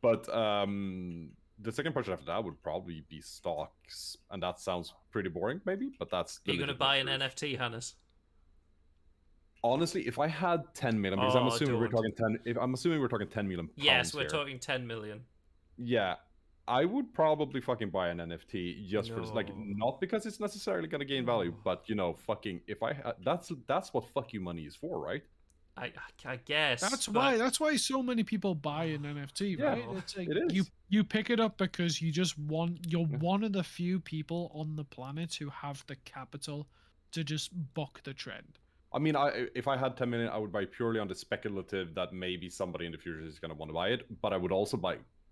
Speaker 3: But the second purchase after that would probably be stocks, and that sounds pretty boring, maybe, but that's
Speaker 1: Are
Speaker 3: the
Speaker 1: you going to
Speaker 3: legitimate
Speaker 1: buy an
Speaker 3: truth.
Speaker 1: NFT, Hannes?
Speaker 3: Honestly, if I had 10 million, because I'm
Speaker 1: Oh,
Speaker 3: assuming we're
Speaker 1: don't.
Speaker 3: talking 10. If I'm assuming we're talking 10 million pounds
Speaker 1: Yes, we're
Speaker 3: here.
Speaker 1: talking 10 million.
Speaker 3: Yeah, I would probably fucking buy an NFT just for like
Speaker 1: No.
Speaker 3: not because it's necessarily gonna gain value,
Speaker 1: No.
Speaker 3: but you know, fucking if I that's what fuck you money is for, right?
Speaker 1: I guess.
Speaker 2: that's
Speaker 1: but
Speaker 2: why so many people buy an NFT,
Speaker 3: Yeah,
Speaker 2: right? It's like
Speaker 3: it is.
Speaker 2: you pick it up because you just want you're
Speaker 3: Yeah.
Speaker 2: one of the few people on the planet who have the capital to just buck the trend.
Speaker 3: I mean, if I had 10 million, I would buy purely on the speculative that maybe somebody in the future is gonna want to buy it, but I would also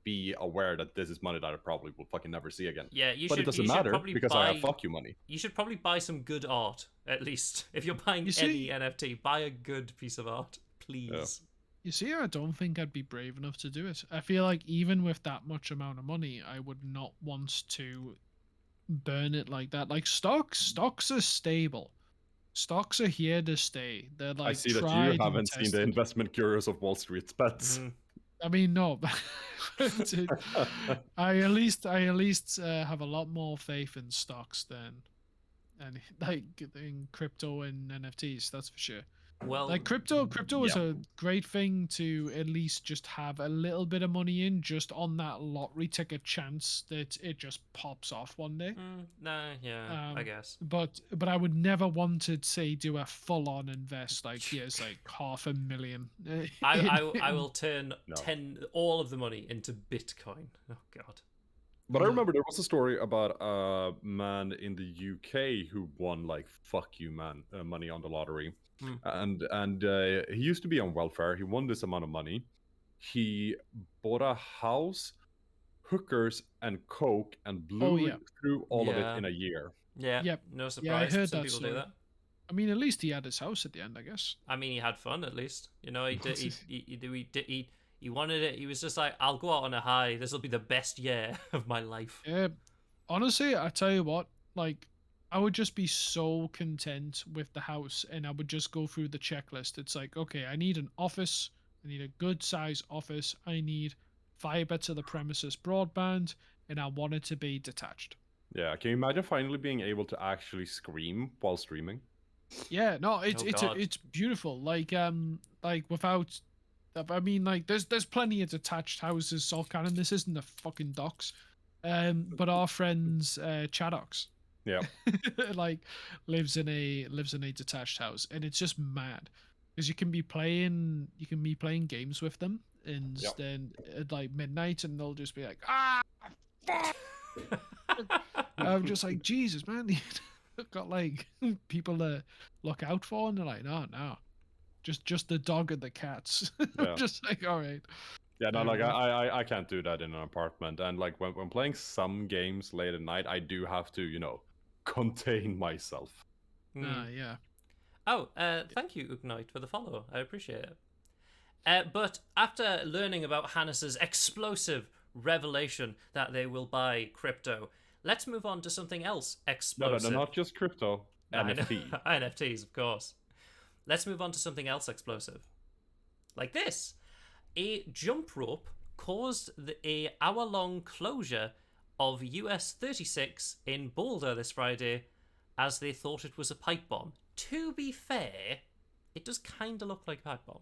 Speaker 3: be aware that this is money that I probably will fucking never see again.
Speaker 1: Yeah, you
Speaker 3: But
Speaker 1: should.
Speaker 3: it doesn't
Speaker 1: You should
Speaker 3: matter
Speaker 1: probably
Speaker 3: because
Speaker 1: buy.
Speaker 3: I have fuck you money.
Speaker 1: You should probably buy some good art at least. If you're buying
Speaker 2: You
Speaker 1: any
Speaker 2: see-
Speaker 1: NFT, buy a good piece of art, please.
Speaker 2: You see, I don't think I'd be brave enough to do it. I feel like even with that much amount of money, I would not want to burn it like that. Like stocks are stable. Stocks are here to stay. They're like
Speaker 3: I see that you
Speaker 2: tried and
Speaker 3: haven't seen the
Speaker 2: tested.
Speaker 3: investment curious of Wall Street's bets.
Speaker 1: Mhm.
Speaker 2: I mean, no. I at least have a lot more faith in stocks than in crypto and NFTs. That's for sure.
Speaker 1: Well,
Speaker 2: Like crypto is
Speaker 3: yeah.
Speaker 2: a great thing to at least just have a little bit of money in, just on that lottery ticket chance that it just pops off one day.
Speaker 1: nah, yeah, I guess.
Speaker 2: But I would never want to say do a full on invest like here's like $500,000.
Speaker 1: I will turn
Speaker 3: No.
Speaker 1: all of the money into Bitcoin. Oh God.
Speaker 3: But I remember there was a story about a man in the UK who won like fuck you man money on the lottery, and he used to be on welfare. He won this amount of money. He bought a house, hookers, and coke, and blew through all of
Speaker 1: Yeah.
Speaker 3: it in a year.
Speaker 1: Yeah.
Speaker 2: Yep.
Speaker 1: No
Speaker 2: Yeah, I
Speaker 1: surprise.
Speaker 2: heard
Speaker 1: Some
Speaker 2: that
Speaker 1: people do
Speaker 2: story.
Speaker 1: that.
Speaker 2: I mean, at least he had his house at the end, I guess.
Speaker 1: I mean, he had fun at least. You know, he wanted it. He was just like, I'll go out on a high. This will be the best year of my life.
Speaker 2: Honestly, I tell you what, like, I would just be so content with the house, and I would just go through the checklist. It's like, okay, I need an office. I need a good size office. I need fiber to the premises broadband, and I want it to be detached.
Speaker 3: Yeah, can you imagine finally being able to actually scream while streaming?
Speaker 2: Yeah, no, it's
Speaker 1: God.
Speaker 2: it's beautiful. Like without, I mean, like there's plenty of detached houses. So kind of this isn't the fucking docks, but our friends Chadox,
Speaker 3: Yeah.
Speaker 2: like lives in a detached house, and it's just mad because you can be playing games with them, and then at like midnight, and they'll just be like, ah, fuck. I'm just like, Jesus, man. Got like people to look out for, and they're like, no, just the dog and the cats.
Speaker 3: Yeah.
Speaker 2: Just like, all right.
Speaker 3: Yeah, no, like I can't do that in an apartment, and like when playing some games late at night, I do have to, you know, contain myself.
Speaker 2: Yeah.
Speaker 1: Oh, thank you, Ugnite, for the follow. I appreciate it. But after learning about Hannes's explosive revelation that they will buy crypto, let's move on to something else explosive.
Speaker 3: No, not just crypto. NFT.
Speaker 1: NFTs, of course. Let's move on to something else explosive. Like this. A jump rope caused a hour-long closure of US 36 in Boulder this Friday as they thought it was a pipe bomb. To be fair, it does kind of look like a pipe bomb.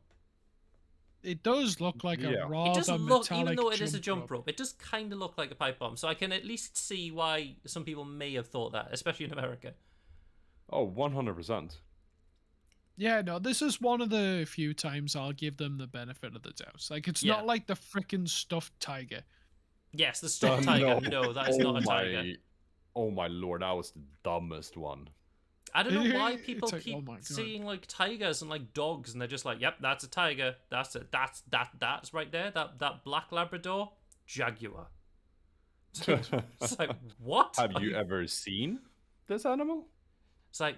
Speaker 2: It does look like a rather
Speaker 1: it does look,
Speaker 2: metallic
Speaker 1: even though it is a jump
Speaker 2: rope.
Speaker 1: rope, it does kind of look like a pipe bomb. So I can at least see why some people may have thought that, especially in America.
Speaker 3: Oh, 100%.
Speaker 2: Yeah, no, this is one of the few times I'll give them the benefit of the doubt. Like, it's not like the freaking stuffed tiger.
Speaker 1: Yes, the stuffed tiger. No, that is not a tiger.
Speaker 3: Oh my lord, that was the dumbest one.
Speaker 1: I don't know why
Speaker 2: It's
Speaker 1: people
Speaker 2: like,
Speaker 1: keep
Speaker 2: oh my God.
Speaker 1: seeing like tigers and like dogs, and they're just like, "Yep, that's a tiger. That's it. That's right there. That black Labrador, jaguar." It's like what?
Speaker 3: Have you ever seen this animal?
Speaker 1: It's like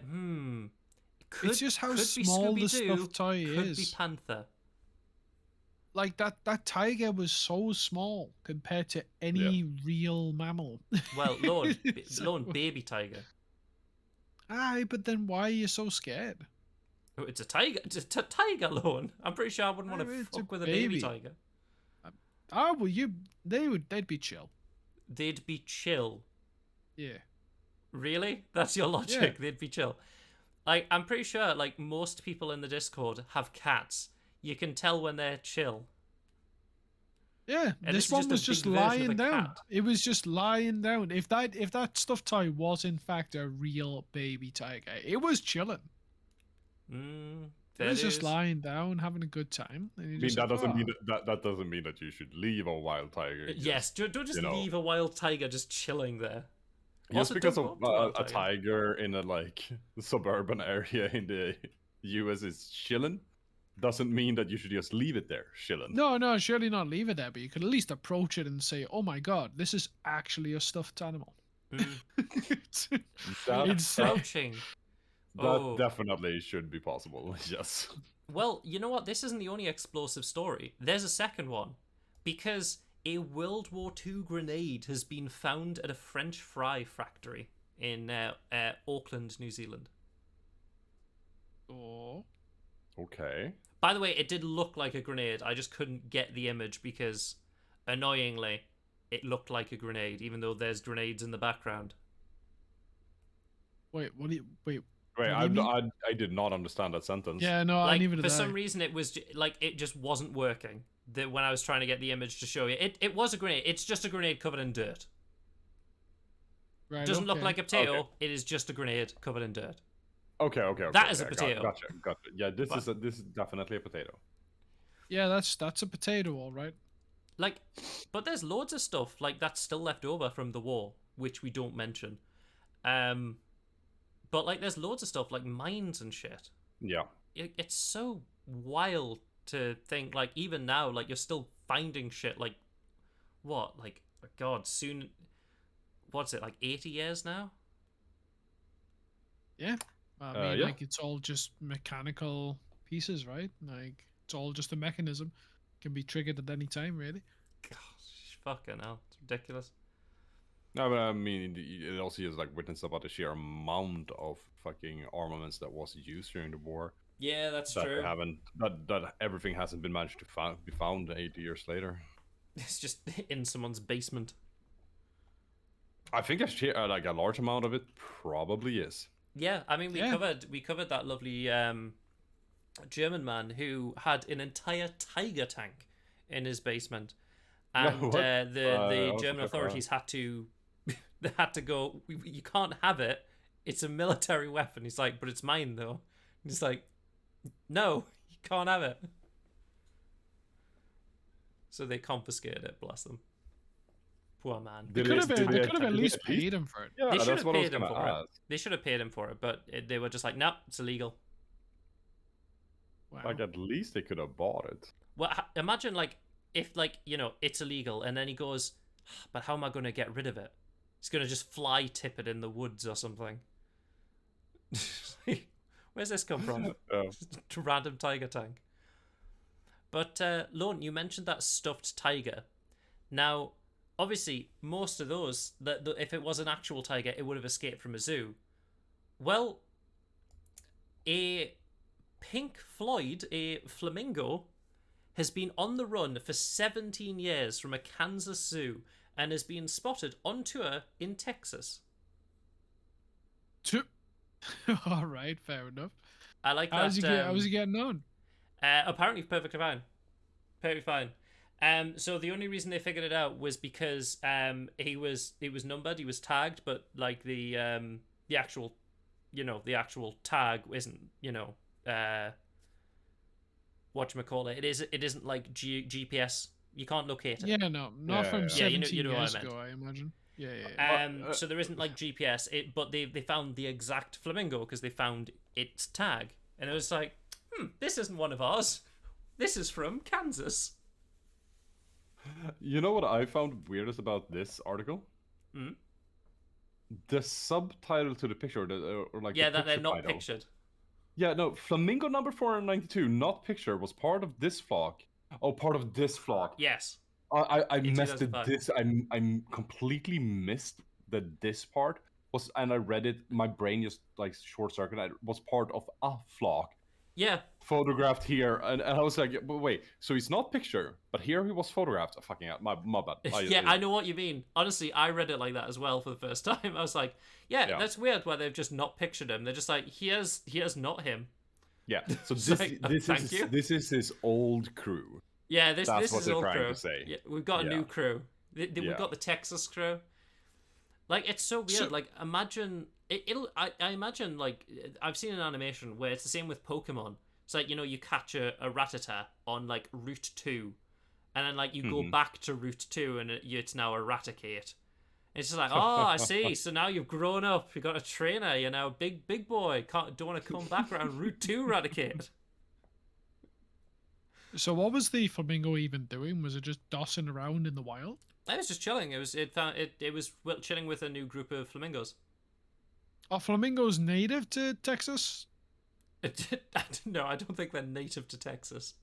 Speaker 1: Could,
Speaker 2: It's just how
Speaker 1: could be
Speaker 2: small the
Speaker 1: Scooby-Doo,
Speaker 2: stuffed toy
Speaker 1: could be
Speaker 2: is.
Speaker 1: panther.
Speaker 2: Like that tiger was so small compared to any real mammal.
Speaker 1: Well, Lorne,
Speaker 2: It's
Speaker 1: Lorne,
Speaker 2: like,
Speaker 1: baby tiger.
Speaker 2: aye, but then why are you so scared?
Speaker 1: Oh, it's a tiger. It's a tiger, Lorne. I'm pretty sure I wouldn't want
Speaker 2: Aye,
Speaker 1: to
Speaker 2: it's a
Speaker 1: fuck with a baby
Speaker 2: baby.
Speaker 1: tiger.
Speaker 2: Oh well, they'd be chill.
Speaker 1: They'd be chill.
Speaker 2: Yeah.
Speaker 1: Really? That's your logic?
Speaker 2: Yeah.
Speaker 1: They'd be chill. Like, I'm pretty sure, like, most people in the Discord have cats. You can tell when they're chill.
Speaker 2: Yeah,
Speaker 1: And
Speaker 2: this
Speaker 1: this is
Speaker 2: one
Speaker 1: just a
Speaker 2: was just
Speaker 1: big version of
Speaker 2: lying
Speaker 1: a
Speaker 2: down.
Speaker 1: cat.
Speaker 2: It was just lying down. If that stuffed toy was in fact a real baby tiger, it was chilling. It was just lying down, having a good time. And
Speaker 3: I
Speaker 2: you're
Speaker 3: mean,
Speaker 2: just
Speaker 3: that
Speaker 2: like,
Speaker 3: doesn't mean
Speaker 2: "Oh."
Speaker 3: that doesn't mean that you should leave a wild tiger.
Speaker 1: Yes, don't just
Speaker 3: you know.
Speaker 1: leave a wild tiger just chilling there.
Speaker 3: Just
Speaker 1: Also,
Speaker 3: because
Speaker 1: don't
Speaker 3: of
Speaker 1: go up to
Speaker 3: a tiger in a like suburban area in the US is chilling, doesn't mean that you should just leave it there chilling.
Speaker 2: No, surely not leave it there, but you could at least approach it and say, "Oh my God, this is actually a stuffed animal." It's-
Speaker 3: That,
Speaker 2: It's-
Speaker 1: Approaching.
Speaker 3: that
Speaker 1: Oh.
Speaker 3: definitely should be possible. Yes.
Speaker 1: Well, you know what? This isn't the only explosive story. There's a second one. Because a World War II grenade has been found at a French fry factory in Auckland, New Zealand.
Speaker 2: Oh.
Speaker 3: Okay.
Speaker 1: By the way, it did look like a grenade. I just couldn't get the image because, annoyingly, it looked like a grenade, even though there's grenades in the background.
Speaker 2: Wait, what do you wait?
Speaker 3: Wait,
Speaker 2: What do you
Speaker 3: I did not understand that sentence.
Speaker 2: Yeah, no, I
Speaker 1: Like,
Speaker 2: neither did
Speaker 1: for
Speaker 2: I.
Speaker 1: some reason, it was like it just wasn't working. When I was trying to get the image to show you, it was a grenade. It's just a grenade covered in dirt.
Speaker 2: Right,
Speaker 1: Doesn't look
Speaker 2: okay.
Speaker 1: like a potato.
Speaker 3: Okay.
Speaker 1: It is just a grenade covered in dirt.
Speaker 3: Okay.
Speaker 1: That is a
Speaker 3: yeah,
Speaker 1: potato.
Speaker 3: Gotcha. Yeah, this
Speaker 1: But-
Speaker 3: is definitely a potato.
Speaker 2: Yeah, that's a potato, all right.
Speaker 1: Like, but there's loads of stuff like that's still left over from the war, which we don't mention. But like, there's loads of stuff like mines and shit.
Speaker 3: Yeah.
Speaker 1: It's so wild to think like even now, like you're still finding shit. Like, what? Like, God, soon. What's it like? 80 years now?
Speaker 2: Yeah. I mean,
Speaker 3: yeah.
Speaker 2: like it's all just mechanical pieces, right? Like it's all just a mechanism. Can be triggered at any time, really.
Speaker 1: Gosh, fucking hell, it's ridiculous.
Speaker 3: No, but I mean, it also is like witness about the sheer amount of fucking armaments that was used during the war.
Speaker 1: Yeah, that's
Speaker 3: That
Speaker 1: true.
Speaker 3: they haven't, that everything hasn't been managed to be found 80 years later.
Speaker 1: It's just in someone's basement.
Speaker 3: I think like a large amount of it probably is.
Speaker 1: Yeah, I mean, we
Speaker 2: Yeah.
Speaker 1: covered that lovely German man who had an entire tiger tank in his basement, and
Speaker 3: what?
Speaker 1: the
Speaker 3: I was
Speaker 1: German
Speaker 3: like, wow.
Speaker 1: authorities had to they had to go. You can't have it. It's a military weapon. He's like, but it's mine though. He's like, no, you can't have it. So they confiscated it. Bless them. Poor man.
Speaker 2: They
Speaker 3: Did
Speaker 2: could
Speaker 3: it-
Speaker 2: have
Speaker 3: did
Speaker 2: they
Speaker 3: they
Speaker 2: could have at least paid him for it.
Speaker 3: Yeah,
Speaker 1: They should
Speaker 3: that's
Speaker 1: have
Speaker 3: what I was
Speaker 1: paid him
Speaker 3: gonna
Speaker 1: for it.
Speaker 3: ask.
Speaker 1: They should have paid him for it, but they were just like, nope, it's illegal.
Speaker 2: Wow.
Speaker 3: Like at least they could have bought it.
Speaker 1: Well, imagine like if like it's illegal, and then he goes, but how am I going to get rid of it? He's going to just fly tip it in the woods or something. Where's this come from? Just a random tiger tank. But Lorne, you mentioned that stuffed tiger. Now, obviously, most of those that if it was an actual tiger, it would have escaped from a zoo. Well, a Pink Floyd, a flamingo, has been on the run for 17 years from a Kansas zoo and has been spotted on tour in Texas.
Speaker 2: All right, fair enough.
Speaker 1: I like that.
Speaker 2: How's he getting on?
Speaker 1: Apparently perfectly fine. Perfectly fine. So the only reason they figured it out was because he was numbered, he was tagged, but like the actual tag isn't, whatchamacallit. It isn't like GPS. You can't locate it.
Speaker 2: Yeah, no, not
Speaker 3: Yeah,
Speaker 2: from
Speaker 3: yeah.
Speaker 1: Yeah, you know-
Speaker 2: 17
Speaker 1: you know what I
Speaker 2: years
Speaker 1: meant.
Speaker 2: ago, I imagine. Yeah.
Speaker 1: So there isn't like GPS. But they found the exact flamingo because they found its tag, and it was like, this isn't one of ours. This is from Kansas.
Speaker 3: You know what I found weirdest about this article?
Speaker 1: Hmm?
Speaker 3: The subtitle to the picture, or like
Speaker 1: Yeah,
Speaker 3: the
Speaker 1: that they're
Speaker 3: picture
Speaker 1: not
Speaker 3: title.
Speaker 1: pictured.
Speaker 3: Yeah, no, flamingo number 492, not picture, was part of this flock. Oh, part of this flock.
Speaker 1: Yes.
Speaker 3: I
Speaker 1: In
Speaker 3: missed it.
Speaker 1: 2005.
Speaker 3: I'm completely missed the this part was, and I read it. My brain just like short circuit. I was part of a flock
Speaker 1: Yeah.
Speaker 3: photographed here, and I was like, but wait, so he's not picture, but here he was photographed. Fucking out, my bad.
Speaker 1: Yeah, I know what you mean. Honestly, I read it like that as well for the first time. I was like, yeah. That's weird why they've just not pictured him. They're just like, here's not him.
Speaker 3: Yeah, so
Speaker 1: It's
Speaker 3: this
Speaker 1: like,
Speaker 3: this is this is his old crew.
Speaker 1: Yeah, this
Speaker 3: That's what
Speaker 1: is
Speaker 3: they're
Speaker 1: old
Speaker 3: trying
Speaker 1: crew.
Speaker 3: to say.
Speaker 1: Yeah, we've got a
Speaker 3: Yeah.
Speaker 1: new crew. We've
Speaker 3: Yeah.
Speaker 1: got the Texas crew. Like, it's so weird.
Speaker 3: So-
Speaker 1: Like, imagine I imagine, like, I've seen an animation where it's the same with Pokemon. It's like, you catch a Rattata on like Route 2, and then like you go back to Route 2 and it's now a Raticate. It's just like, oh, I see. So now you've grown up. You got a trainer. You're now a big boy. Don't want to come back around Route 2 Raticate.
Speaker 2: So what was the flamingo even doing? Was it just dossing around in the wild?
Speaker 1: It was just chilling. It was chilling with a new group of flamingos.
Speaker 2: Are flamingos native to Texas?
Speaker 1: No, I don't think they're native to Texas.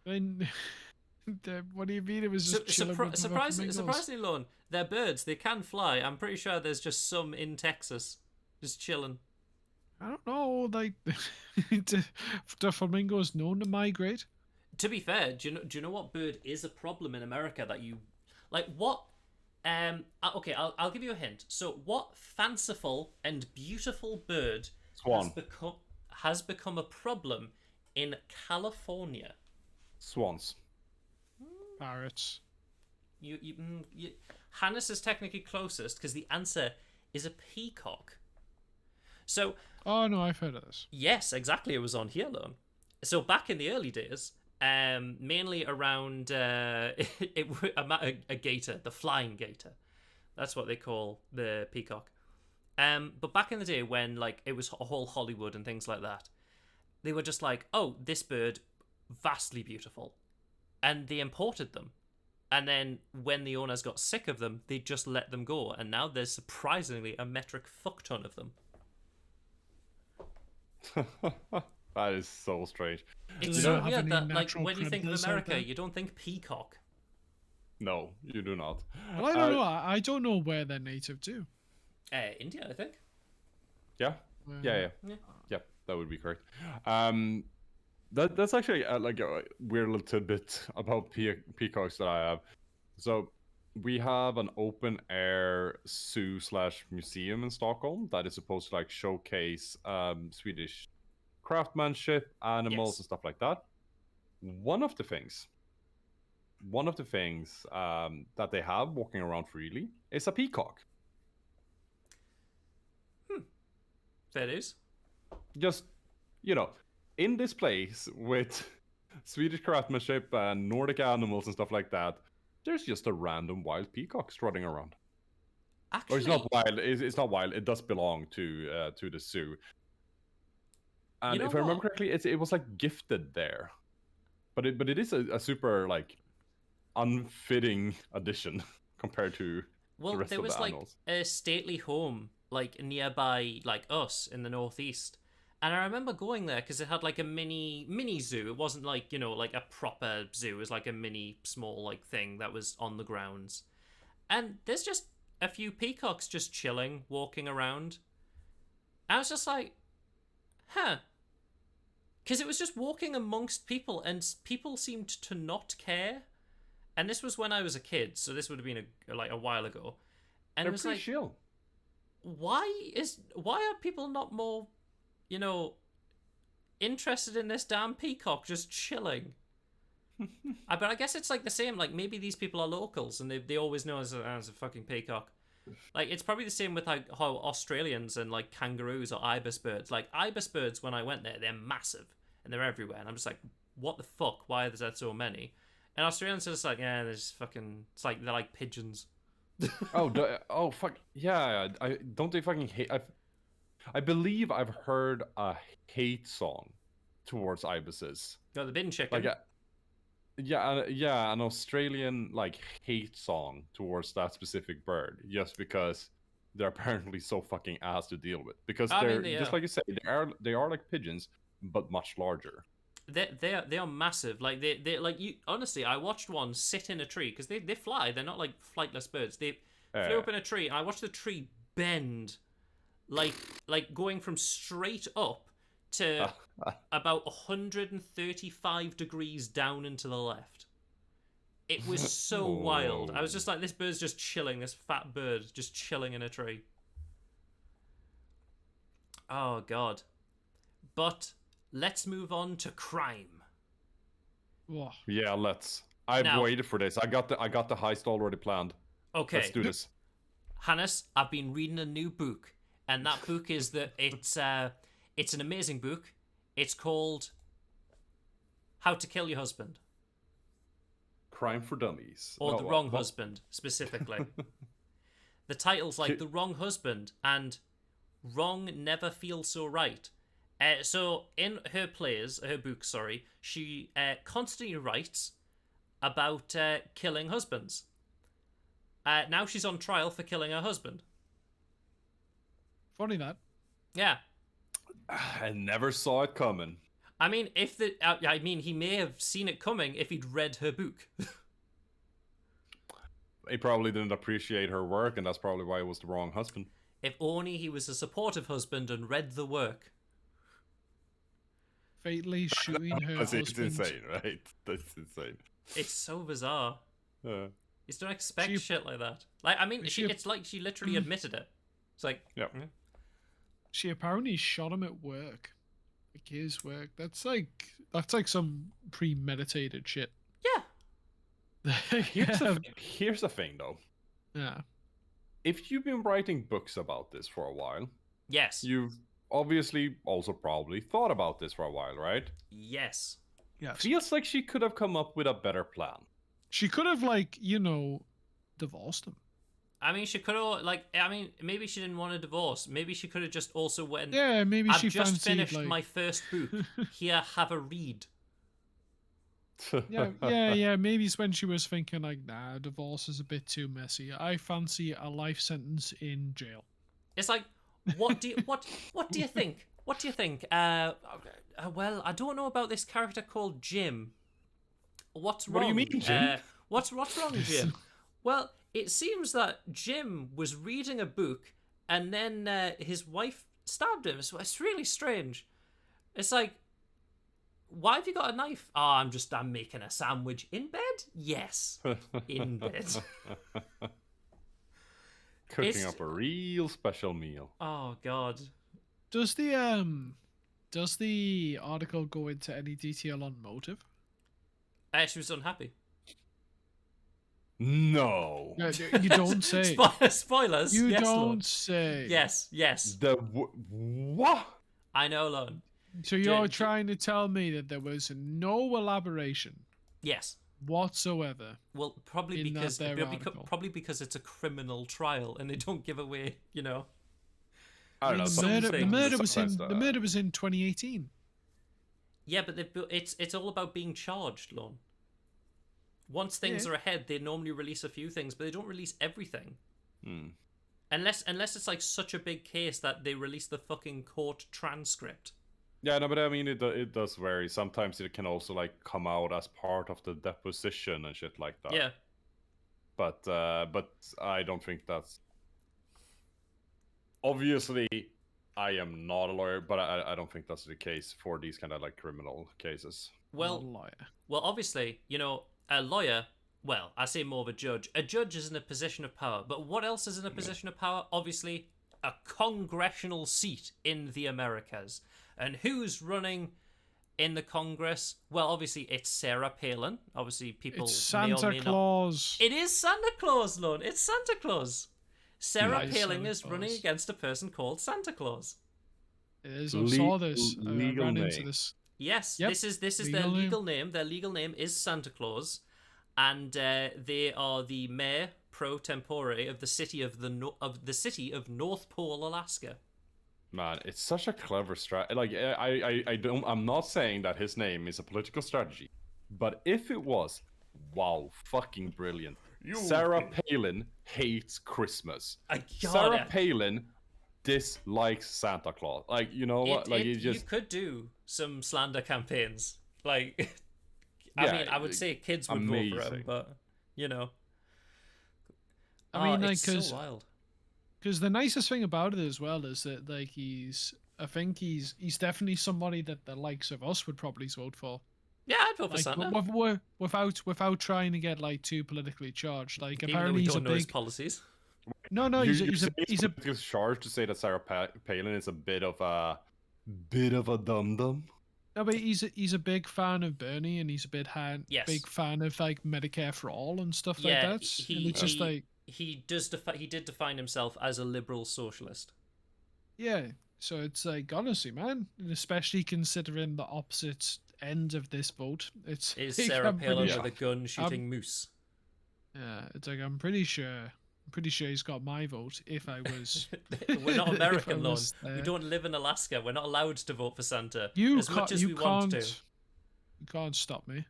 Speaker 2: I mean, what do you mean? It was just chilling with
Speaker 1: Surprisingly, Lorne, they're birds. They can fly. I'm pretty sure there's just some in Texas, just chilling.
Speaker 2: I don't know. Like, do flamingos known to migrate?
Speaker 1: To be fair, do you know what bird is a problem in America that you like? What? Okay, I'll give you a hint. So, what fanciful and beautiful bird
Speaker 3: Swan.
Speaker 1: has become a problem in California?
Speaker 3: Swans.
Speaker 2: Parrots.
Speaker 1: Hannes is technically closest because the answer is a peacock. So,
Speaker 2: Oh no, I've heard of this.
Speaker 1: yes, exactly. It was on here, Lone. So back in the early days, mainly around a gator, the flying gator. That's what they call the peacock. But back in the day when like it was a whole Hollywood and things like that, they were just like, oh, this bird, vastly beautiful, and they imported them. And then when the owners got sick of them, they just let them go. And now there's surprisingly a metric fuck ton of them.
Speaker 3: That is so strange.
Speaker 1: It's
Speaker 2: they
Speaker 1: so
Speaker 2: not have
Speaker 1: weird
Speaker 2: any
Speaker 1: that, like,
Speaker 2: natural
Speaker 1: when you think of
Speaker 2: predators out
Speaker 1: America,
Speaker 2: there?
Speaker 1: you don't think peacock.
Speaker 3: No, you do not.
Speaker 2: Well, I don't know. I don't know where they're native to.
Speaker 1: India, I think.
Speaker 3: Yeah, yeah,
Speaker 1: Yeah.
Speaker 3: yeah. That would be correct. That's actually like a weird little tidbit about peacocks that I have. So we have an open air zoo / museum in Stockholm that is supposed to like showcase Swedish craftsmanship, animals,
Speaker 1: Yes.
Speaker 3: and stuff like that. One of the things that they have walking around freely is a peacock.
Speaker 1: There it is.
Speaker 3: Just, in this place with Swedish craftsmanship and Nordic animals and stuff like that, there's just a random wild peacock strutting around.
Speaker 1: Actually,
Speaker 3: Or it's not wild. It's not wild. It does belong to the zoo. And
Speaker 1: You know
Speaker 3: if I remember
Speaker 1: what?
Speaker 3: correctly, it was like gifted there, but it is a super like unfitting addition compared to
Speaker 1: well,
Speaker 3: the rest
Speaker 1: there
Speaker 3: of
Speaker 1: was
Speaker 3: the
Speaker 1: like
Speaker 3: animals.
Speaker 1: a stately home like nearby, like us in the northeast, and I remember going there because it had like a mini zoo. It wasn't like like a proper zoo. It was like a mini small like thing that was on the grounds, and there's just a few peacocks just chilling, walking around. I was just like, huh. Because it was just walking amongst people, and people seemed to not care. And this was when I was a kid, so this would have been a while ago. And
Speaker 3: They're
Speaker 1: it was
Speaker 3: pretty
Speaker 1: like,
Speaker 3: chill.
Speaker 1: why are people not more, interested in this damn peacock just chilling? But I guess it's like the same. Like maybe these people are locals, and they always know as a fucking peacock. Like it's probably the same with like how Australians and like kangaroos or ibis birds. Like ibis birds, when I went there, they're massive and they're everywhere, and I'm just like, what the fuck? Why is there so many? And Australians are just like, yeah, there's fucking. It's like they're like pigeons.
Speaker 3: Oh fuck yeah! I don't they fucking hate. I believe I've heard a hate song towards ibises.
Speaker 1: No, the bin chicken.
Speaker 3: Like, yeah, an Australian like hate song towards that specific bird, just because they're apparently so fucking ass to deal with. Because
Speaker 1: I mean,
Speaker 3: they're
Speaker 1: they
Speaker 3: just
Speaker 1: are.
Speaker 3: like you say, they are like pigeons, but much larger.
Speaker 1: They are massive. Like they like you. Honestly, I watched one sit in a tree because they fly. They're not like flightless birds. They flew up in a tree, and I watched the tree bend, like going from straight up to about 135 degrees down and to the left. It was so wild. I was just like, this bird's just chilling. This fat bird just chilling in a tree. Oh god. But let's move on to crime.
Speaker 2: Whoa.
Speaker 3: Yeah, let's. I've
Speaker 1: Now-
Speaker 3: waited for this. I got the heist already planned.
Speaker 1: Okay.
Speaker 3: Let's do this.
Speaker 1: Hannes, I've been reading a new book, and that book is it's an amazing book. It's called How to Kill Your Husband,
Speaker 3: Crime for Dummies.
Speaker 1: or
Speaker 3: No,
Speaker 1: The Wrong
Speaker 3: what?
Speaker 1: Husband, specifically. The title's like The Wrong Husband and Wrong Never Feels So Right. So in her book, she constantly writes about killing husbands. Now she's on trial for killing her husband.
Speaker 2: Funny that.
Speaker 1: Yeah.
Speaker 3: I never saw it coming.
Speaker 1: I mean, he may have seen it coming if he'd read her book.
Speaker 3: He probably didn't appreciate her work, and that's probably why it was the wrong husband.
Speaker 1: If only he was a supportive husband and read the work.
Speaker 2: Fatally shooting her
Speaker 3: It's
Speaker 2: husband.
Speaker 3: insane, right? That's insane.
Speaker 1: It's so bizarre.
Speaker 3: Uh,
Speaker 1: You just don't expect
Speaker 2: She-
Speaker 1: shit like that. Like, I mean,
Speaker 2: she-
Speaker 1: it's like she literally admitted it. It's like,
Speaker 3: yeah.
Speaker 2: She apparently shot him at work. Like his work. That's like some premeditated shit.
Speaker 1: yeah,
Speaker 3: Here's the thing, though.
Speaker 2: Yeah.
Speaker 3: If you've been writing books about this for a while,
Speaker 1: yes,
Speaker 3: you've obviously also probably thought about this for a while, right?
Speaker 1: yes.
Speaker 2: Yes.
Speaker 3: Feels like she could have come up with a better plan.
Speaker 2: She could have divorced him.
Speaker 1: I mean, she could have, maybe she didn't want a divorce. Maybe she could have just also went,
Speaker 2: Yeah, maybe
Speaker 1: I've
Speaker 2: she
Speaker 1: just
Speaker 2: fancied
Speaker 1: finished
Speaker 2: like
Speaker 1: my first book. Here, have a read.
Speaker 2: yeah. Maybe it's when she was thinking like, nah, divorce is a bit too messy. I fancy a life sentence in jail.
Speaker 1: It's like, what do you think? What do you think? Well, I don't know about this character called Jim. What's wrong?
Speaker 3: What do you mean, Jim?
Speaker 1: What's wrong, Jim? Well, it seems that Jim was reading a book and then his wife stabbed him. So it's really strange. It's like, why have you got a knife? Oh, I'm making a sandwich in bed. Yes, in bed.
Speaker 3: Cooking
Speaker 1: It's-
Speaker 3: up a real special meal.
Speaker 1: Oh God.
Speaker 2: Does the article go into any detail on motive?
Speaker 1: She was unhappy.
Speaker 3: No.
Speaker 2: No, you don't say.
Speaker 1: Spoilers.
Speaker 2: You
Speaker 1: yes,
Speaker 2: don't
Speaker 1: Lord.
Speaker 2: say.
Speaker 1: Yes.
Speaker 3: What?
Speaker 1: I know, Lon.
Speaker 2: So you're
Speaker 1: J-
Speaker 2: trying to tell me that there was no elaboration
Speaker 1: Yes.
Speaker 2: whatsoever?
Speaker 1: Well, probably
Speaker 2: In that
Speaker 1: because
Speaker 2: there article.
Speaker 1: probably because it's a criminal trial and they don't give away,
Speaker 3: I don't know.
Speaker 2: the
Speaker 3: some
Speaker 2: murder,
Speaker 3: things-
Speaker 2: the murder was in
Speaker 3: sometimes,
Speaker 2: the murder was in 2018.
Speaker 1: Yeah, but it's all about being charged, Lon. Once things
Speaker 2: Yeah.
Speaker 1: are ahead, they normally release a few things, but they don't release everything.
Speaker 3: Hmm.
Speaker 1: Unless it's like such a big case that they release the fucking court transcript.
Speaker 3: Yeah, no, but I mean, it does vary. Sometimes it can also like come out as part of the deposition and shit like that.
Speaker 1: Yeah.
Speaker 3: But I don't think that's. Obviously, I am not a lawyer, but I don't think that's the case for these kind of like criminal cases.
Speaker 1: Well,
Speaker 2: Not a lawyer.
Speaker 1: Well, obviously, a lawyer, well, I say more of a judge. A judge is in a position of power. But what else is in a position of power? Obviously, a congressional seat in the Americas. And who's running in the Congress? Well, obviously, it's Sarah Palin. Obviously, people
Speaker 2: It's
Speaker 1: may or
Speaker 2: Santa
Speaker 1: may not...
Speaker 2: Claus.
Speaker 1: It is Santa Claus, Lon. It's Santa Claus. Sarah
Speaker 2: Nice
Speaker 1: Palin
Speaker 2: Santa
Speaker 1: is running
Speaker 2: Claus.
Speaker 1: against a person called Santa Claus.
Speaker 2: It is. I saw this. I
Speaker 3: legal
Speaker 2: ran into
Speaker 3: name.
Speaker 2: this.
Speaker 1: Yes,
Speaker 2: Yep,
Speaker 1: this is their
Speaker 2: legal name.
Speaker 1: legal name. Their legal name is Santa Claus, and they are the mayor pro tempore of the city of the North Pole, Alaska.
Speaker 3: Man, it's such a clever strat. Like, I don't. I'm not saying that his name is a political strategy, but if it was, wow, fucking brilliant. Sarah Palin hates Christmas. Sarah Palin dislikes Santa Claus. Like, you know what? Like,
Speaker 1: you could do some slander campaigns. Like, I mean, I would say kids would vote for him, but you know,
Speaker 2: I mean, like,
Speaker 1: it's so wild.
Speaker 2: Because the nicest thing about it as well is that, like, I think he's definitely somebody that the likes of us would probably vote for.
Speaker 1: Yeah, I'd vote for
Speaker 2: Like,
Speaker 1: Santa.
Speaker 2: without trying to get like too politically charged. Like,
Speaker 1: Even
Speaker 2: apparently
Speaker 1: though we
Speaker 2: he's
Speaker 1: don't
Speaker 2: a
Speaker 1: know his
Speaker 2: big.
Speaker 1: policies.
Speaker 2: No, he's a
Speaker 3: political charge to say that Sarah Palin is a bit of a dum dum.
Speaker 2: No, but he's a big fan of Bernie, and he's a big fan of like Medicare for all and stuff like that. And it's just like
Speaker 1: he did define himself as a liberal socialist.
Speaker 2: Yeah, so it's like, honestly, man, and especially considering the opposite end of this vote, it's
Speaker 1: Is
Speaker 2: like,
Speaker 1: Sarah
Speaker 2: I'm pretty
Speaker 1: Palin
Speaker 2: sure-
Speaker 1: with a gun shooting moose?
Speaker 2: Yeah, it's like I'm pretty sure he's got my vote if I was.
Speaker 1: We're not
Speaker 2: if I
Speaker 1: American, Lon.
Speaker 2: was
Speaker 1: We
Speaker 2: there.
Speaker 1: don't live in Alaska. We're not allowed to vote for Santa
Speaker 2: You
Speaker 1: as much
Speaker 2: can't.
Speaker 1: as
Speaker 2: You
Speaker 1: we
Speaker 2: can't.
Speaker 1: want to.
Speaker 2: You can't stop me.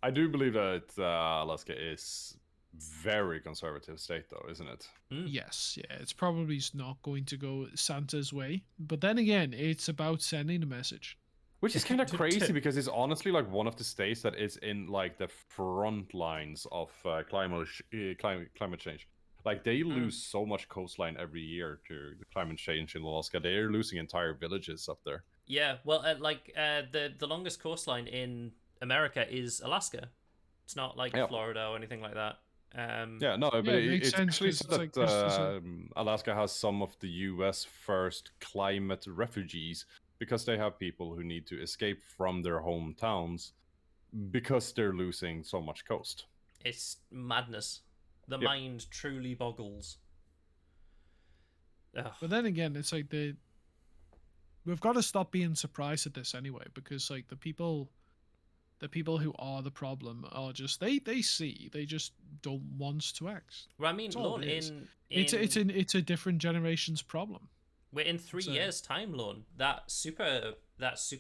Speaker 3: I do believe that Alaska is very conservative state, though, isn't it?
Speaker 2: Yes, yeah, it's probably not going to go Santa's way, but then again, it's about sending a message.
Speaker 3: Which is kind of crazy because it's honestly like one of the states that is in like the front lines of climate change. Like they lose so much coastline every year to the climate change in Alaska. They're losing entire villages up there.
Speaker 1: Yeah, well, the longest coastline in America is Alaska. It's not like Florida or anything like that.
Speaker 3: Yeah, no, but
Speaker 2: it makes
Speaker 3: it's
Speaker 2: sense
Speaker 3: actually
Speaker 2: 'cause
Speaker 3: said
Speaker 2: it's
Speaker 3: that
Speaker 2: like this is a-
Speaker 3: Alaska has some of the U.S. first climate refugees because they have people who need to escape from their hometowns because they're losing so much coast.
Speaker 1: It's madness. The mind truly boggles. Ugh.
Speaker 2: But then again, it's like we've got to stop being surprised at this anyway, because like the people who are the problem are just they just don't want to act.
Speaker 1: Well, I mean,
Speaker 2: That's all
Speaker 1: Lon,
Speaker 2: it is.
Speaker 1: in
Speaker 2: It's a different generation's problem.
Speaker 1: we're in 3
Speaker 2: So-
Speaker 1: years' time, Lon. That super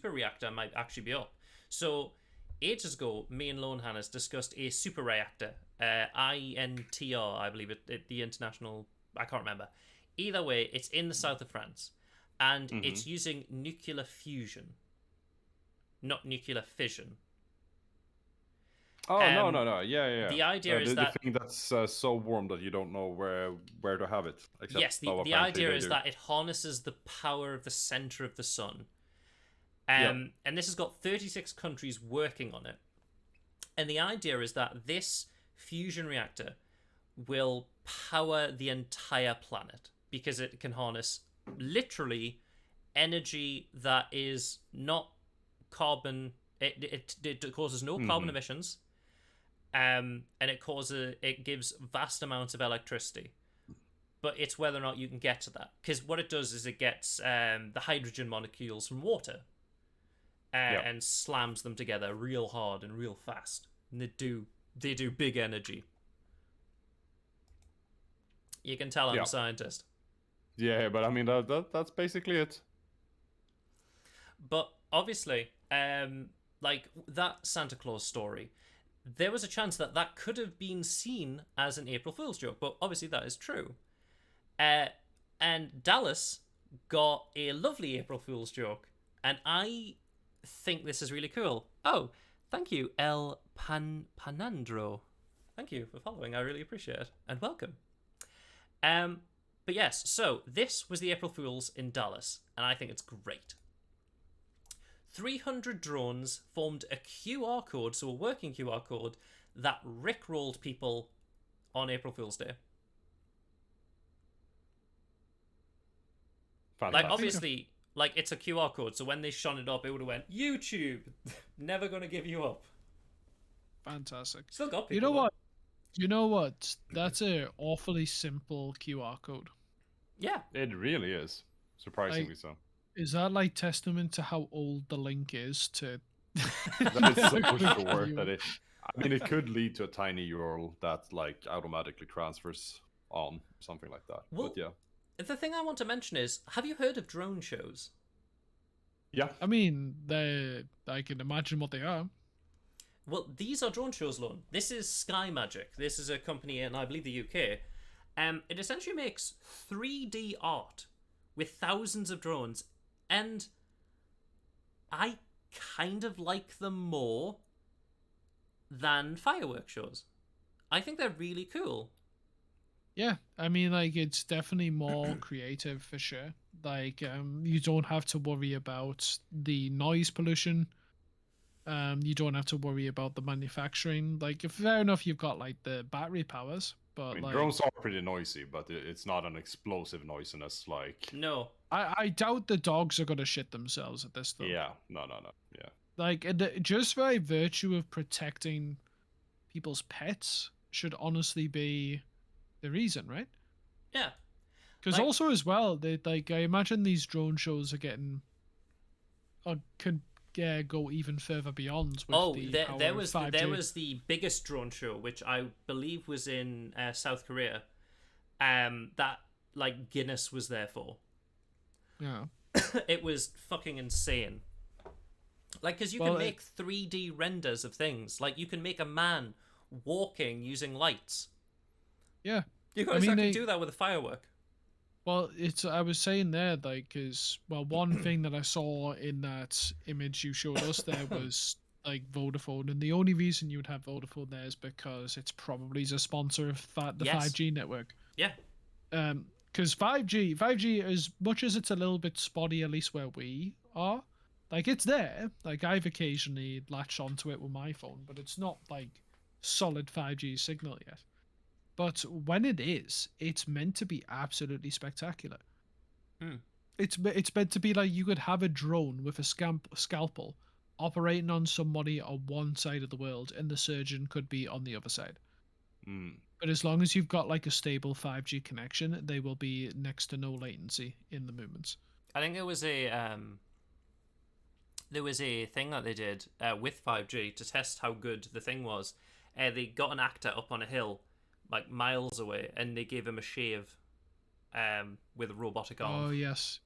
Speaker 1: reactor might actually be up. So ages ago, me and Lone Hannes discussed a super reactor, INTR, I believe it the international. I can't remember. Either way, it's in the south of France, and it's using nuclear fusion, not nuclear fission.
Speaker 3: Oh no, yeah.
Speaker 1: The idea is that
Speaker 3: the thing that's so warm that you don't know where to have it. Except
Speaker 1: yes, the idea is that it harnesses the power of the center of the sun. And this has got 36 countries working on it. And the idea is that this fusion reactor will power the entire planet because it can harness literally energy that is not carbon. It causes no carbon emissions. And it gives vast amounts of electricity. But it's whether or not you can get to that. Because what it does is it gets the hydrogen molecules from water and slams them together real hard and real fast. And they do big energy. You can tell I'm a scientist.
Speaker 3: Yeah, but I mean that's basically it.
Speaker 1: But obviously, like that Santa Claus story, there was a chance that could have been seen as an April Fool's joke, but obviously that is true. And Dallas got a lovely April Fool's joke, and I think this is really cool. Oh, thank you, El Panandro. Thank you for following. I really appreciate it, and welcome. But yes, so this was the April Fool's in Dallas, and I think it's great. 300 drones formed a QR code, so a working QR code, that rickrolled people on April Fool's Day.
Speaker 3: Fantastic.
Speaker 1: Like, obviously, like, it's a QR code, so when they shone it up, it would have went, YouTube, never gonna give you up.
Speaker 2: Fantastic.
Speaker 1: Still got people.
Speaker 2: You know
Speaker 1: though.
Speaker 2: what? You know what? That's a awfully simple QR code.
Speaker 1: Yeah.
Speaker 3: It really is, surprisingly so.
Speaker 2: Is that like testament to how old the link is to?
Speaker 3: That is so short that it. I mean, it could lead to a tiny URL that like automatically transfers on something like that.
Speaker 1: Well,
Speaker 3: but yeah,
Speaker 1: the thing I want to mention is, have you heard of drone shows?
Speaker 3: yeah.
Speaker 2: I mean, I can imagine what they are.
Speaker 1: Well, these are drone shows, Lone. This is Sky Magic. This is a company in, I believe, the UK. It essentially makes 3D art with thousands of drones, and I kind of like them more than fireworks shows. I think they're really cool.
Speaker 2: Yeah, I mean, like it's definitely more creative for sure. Like, you don't have to worry about the noise pollution. You don't have to worry about the manufacturing. Like, fair enough, you've got like the battery powers, but
Speaker 3: I mean,
Speaker 2: like,
Speaker 3: drones are pretty noisy, but it's not an explosive noisiness like.
Speaker 1: No.
Speaker 2: I doubt the dogs are gonna shit themselves at this though.
Speaker 3: Yeah, no, yeah.
Speaker 2: Like, just by virtue of protecting people's pets should honestly be the reason, right?
Speaker 1: Yeah.
Speaker 2: Because
Speaker 1: Like-
Speaker 2: also as well, they like I imagine these drone shows are getting, could go even further beyond. With
Speaker 1: Oh,
Speaker 2: the
Speaker 1: there
Speaker 2: power
Speaker 1: there
Speaker 2: of
Speaker 1: was
Speaker 2: 5G.
Speaker 1: there was the biggest drone show, which I believe was in South Korea. That like Guinness was there for.
Speaker 2: Yeah.
Speaker 1: It was fucking insane. Like, because you
Speaker 2: Well,
Speaker 1: can make 3D renders of things. Like, you can make a man walking using lights.
Speaker 2: Yeah.
Speaker 1: You can
Speaker 2: I mean,
Speaker 1: exactly
Speaker 2: they-
Speaker 1: do that with a firework.
Speaker 2: Well, it's I was saying there, like, because one thing that I saw in that image you showed us there was like Vodafone, and the only reason you would have Vodafone there is because it's probably a sponsor of the
Speaker 1: Yes.
Speaker 2: 5G network.
Speaker 1: Yeah.
Speaker 2: Because 5G, as much as it's a little bit spotty, at least where we are, like it's there. Like I've occasionally latched onto it with my phone, but it's not like solid 5G signal yet. But when it is, it's meant to be absolutely spectacular.
Speaker 1: Hmm.
Speaker 2: It's meant to be like you could have a drone with a scalpel operating on somebody on one side of the world, and the surgeon could be on the other side.
Speaker 3: Mm.
Speaker 2: But as long as you've got like a stable 5G connection, they will be next to no latency in the movements.
Speaker 1: I think there was a thing that they did with 5G to test how good the thing was. They got an actor up on a hill, like miles away, and they gave him a shave, with a robotic arm.
Speaker 2: Oh yes.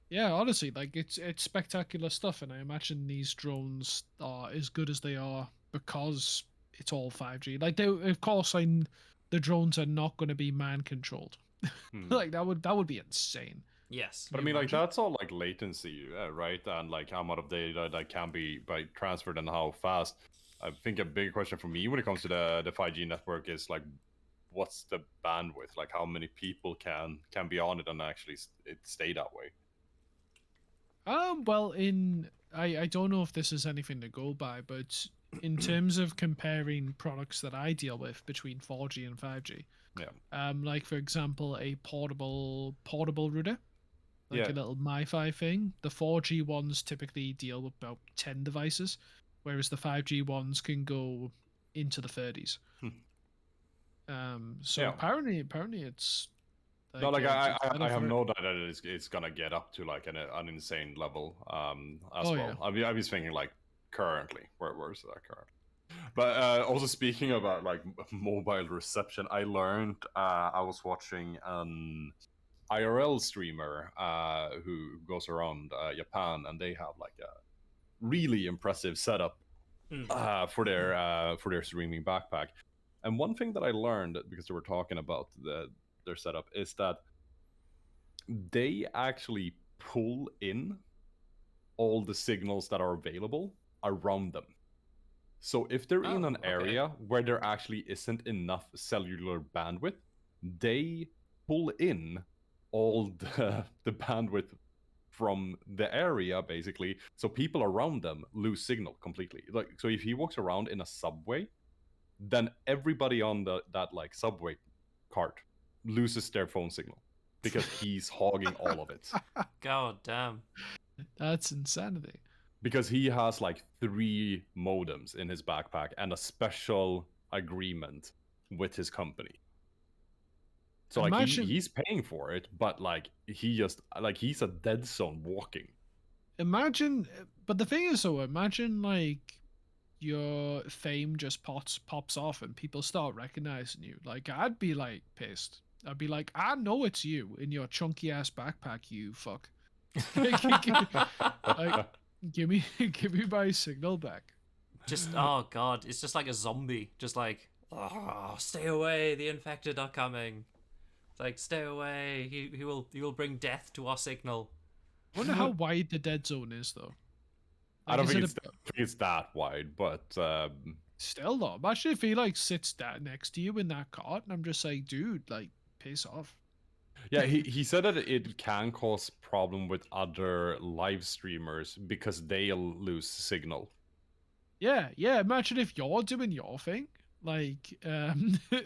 Speaker 2: Yeah, honestly, like it's spectacular stuff, and I imagine these drones are as good as they are because it's all 5G. Like they, of course, the drones are not going to be man controlled.
Speaker 3: Hmm.
Speaker 2: Like that would be insane.
Speaker 1: Yes.
Speaker 3: But I
Speaker 2: you
Speaker 3: mean, like
Speaker 2: imagine?
Speaker 3: that's all like latency, right? And like how much of data that can be transferred and how fast. I think a big question for me when it comes to the 5G network is like, what's the bandwidth? Like, how many people can be on it and actually it stay that way?
Speaker 2: Well, I don't know if this is anything to go by, but in terms of comparing products that I deal with between 4G and 5G,
Speaker 3: Yeah.
Speaker 2: like for example, a portable router, like
Speaker 3: Yeah.
Speaker 2: a little MiFi thing. The 4G ones typically deal with about 10 devices, whereas the 5G ones can go into the 30s. So
Speaker 3: Yeah.
Speaker 2: apparently it's
Speaker 3: No, like I
Speaker 2: better
Speaker 3: have
Speaker 2: for-
Speaker 3: no doubt that it's gonna get up to like an insane level as
Speaker 2: Oh,
Speaker 3: well. I was thinking like currently, where's that currently? But also speaking about like mobile reception, I learned I was watching an IRL streamer who goes around Japan, and they have like a really impressive setup for their streaming backpack. And one thing that I learned, because they were talking about their setup, is that they actually pull in all the signals that are available around them. So if they're in an
Speaker 1: okay.
Speaker 3: area where there actually isn't enough cellular bandwidth, they pull in all the bandwidth from the area, basically, so people around them lose signal completely. Like, so if he walks around in a subway, then everybody on that like subway cart loses their phone signal because he's hogging all of it.
Speaker 1: God damn.
Speaker 2: That's insanity.
Speaker 3: Because he has like 3 modems in his backpack and a special agreement with his company. So like
Speaker 2: Imagine-
Speaker 3: he's paying for it, but like he just like he's a dead zone walking.
Speaker 2: Imagine, but the thing is though, imagine like your fame just pops off and people start recognizing you. Like, I'd be like pissed. I'd be like, I know it's you in your chunky ass backpack, you fuck. Like, give me give me my signal back.
Speaker 1: Just oh god, it's just like a zombie. Just like, oh, stay away, the infected are coming. It's like, stay away. He will bring death to our signal.
Speaker 2: I wonder how wide the dead zone is though.
Speaker 3: I don't
Speaker 2: is
Speaker 3: think
Speaker 2: it
Speaker 3: it's that wide, but
Speaker 2: still though. Imagine if he like sits down next to you in that cart and I'm just like, dude, like piss off.
Speaker 3: yeah, he said that it can cause problem with other live streamers because they'll lose signal.
Speaker 2: Yeah, yeah. Imagine if you're doing your thing, like,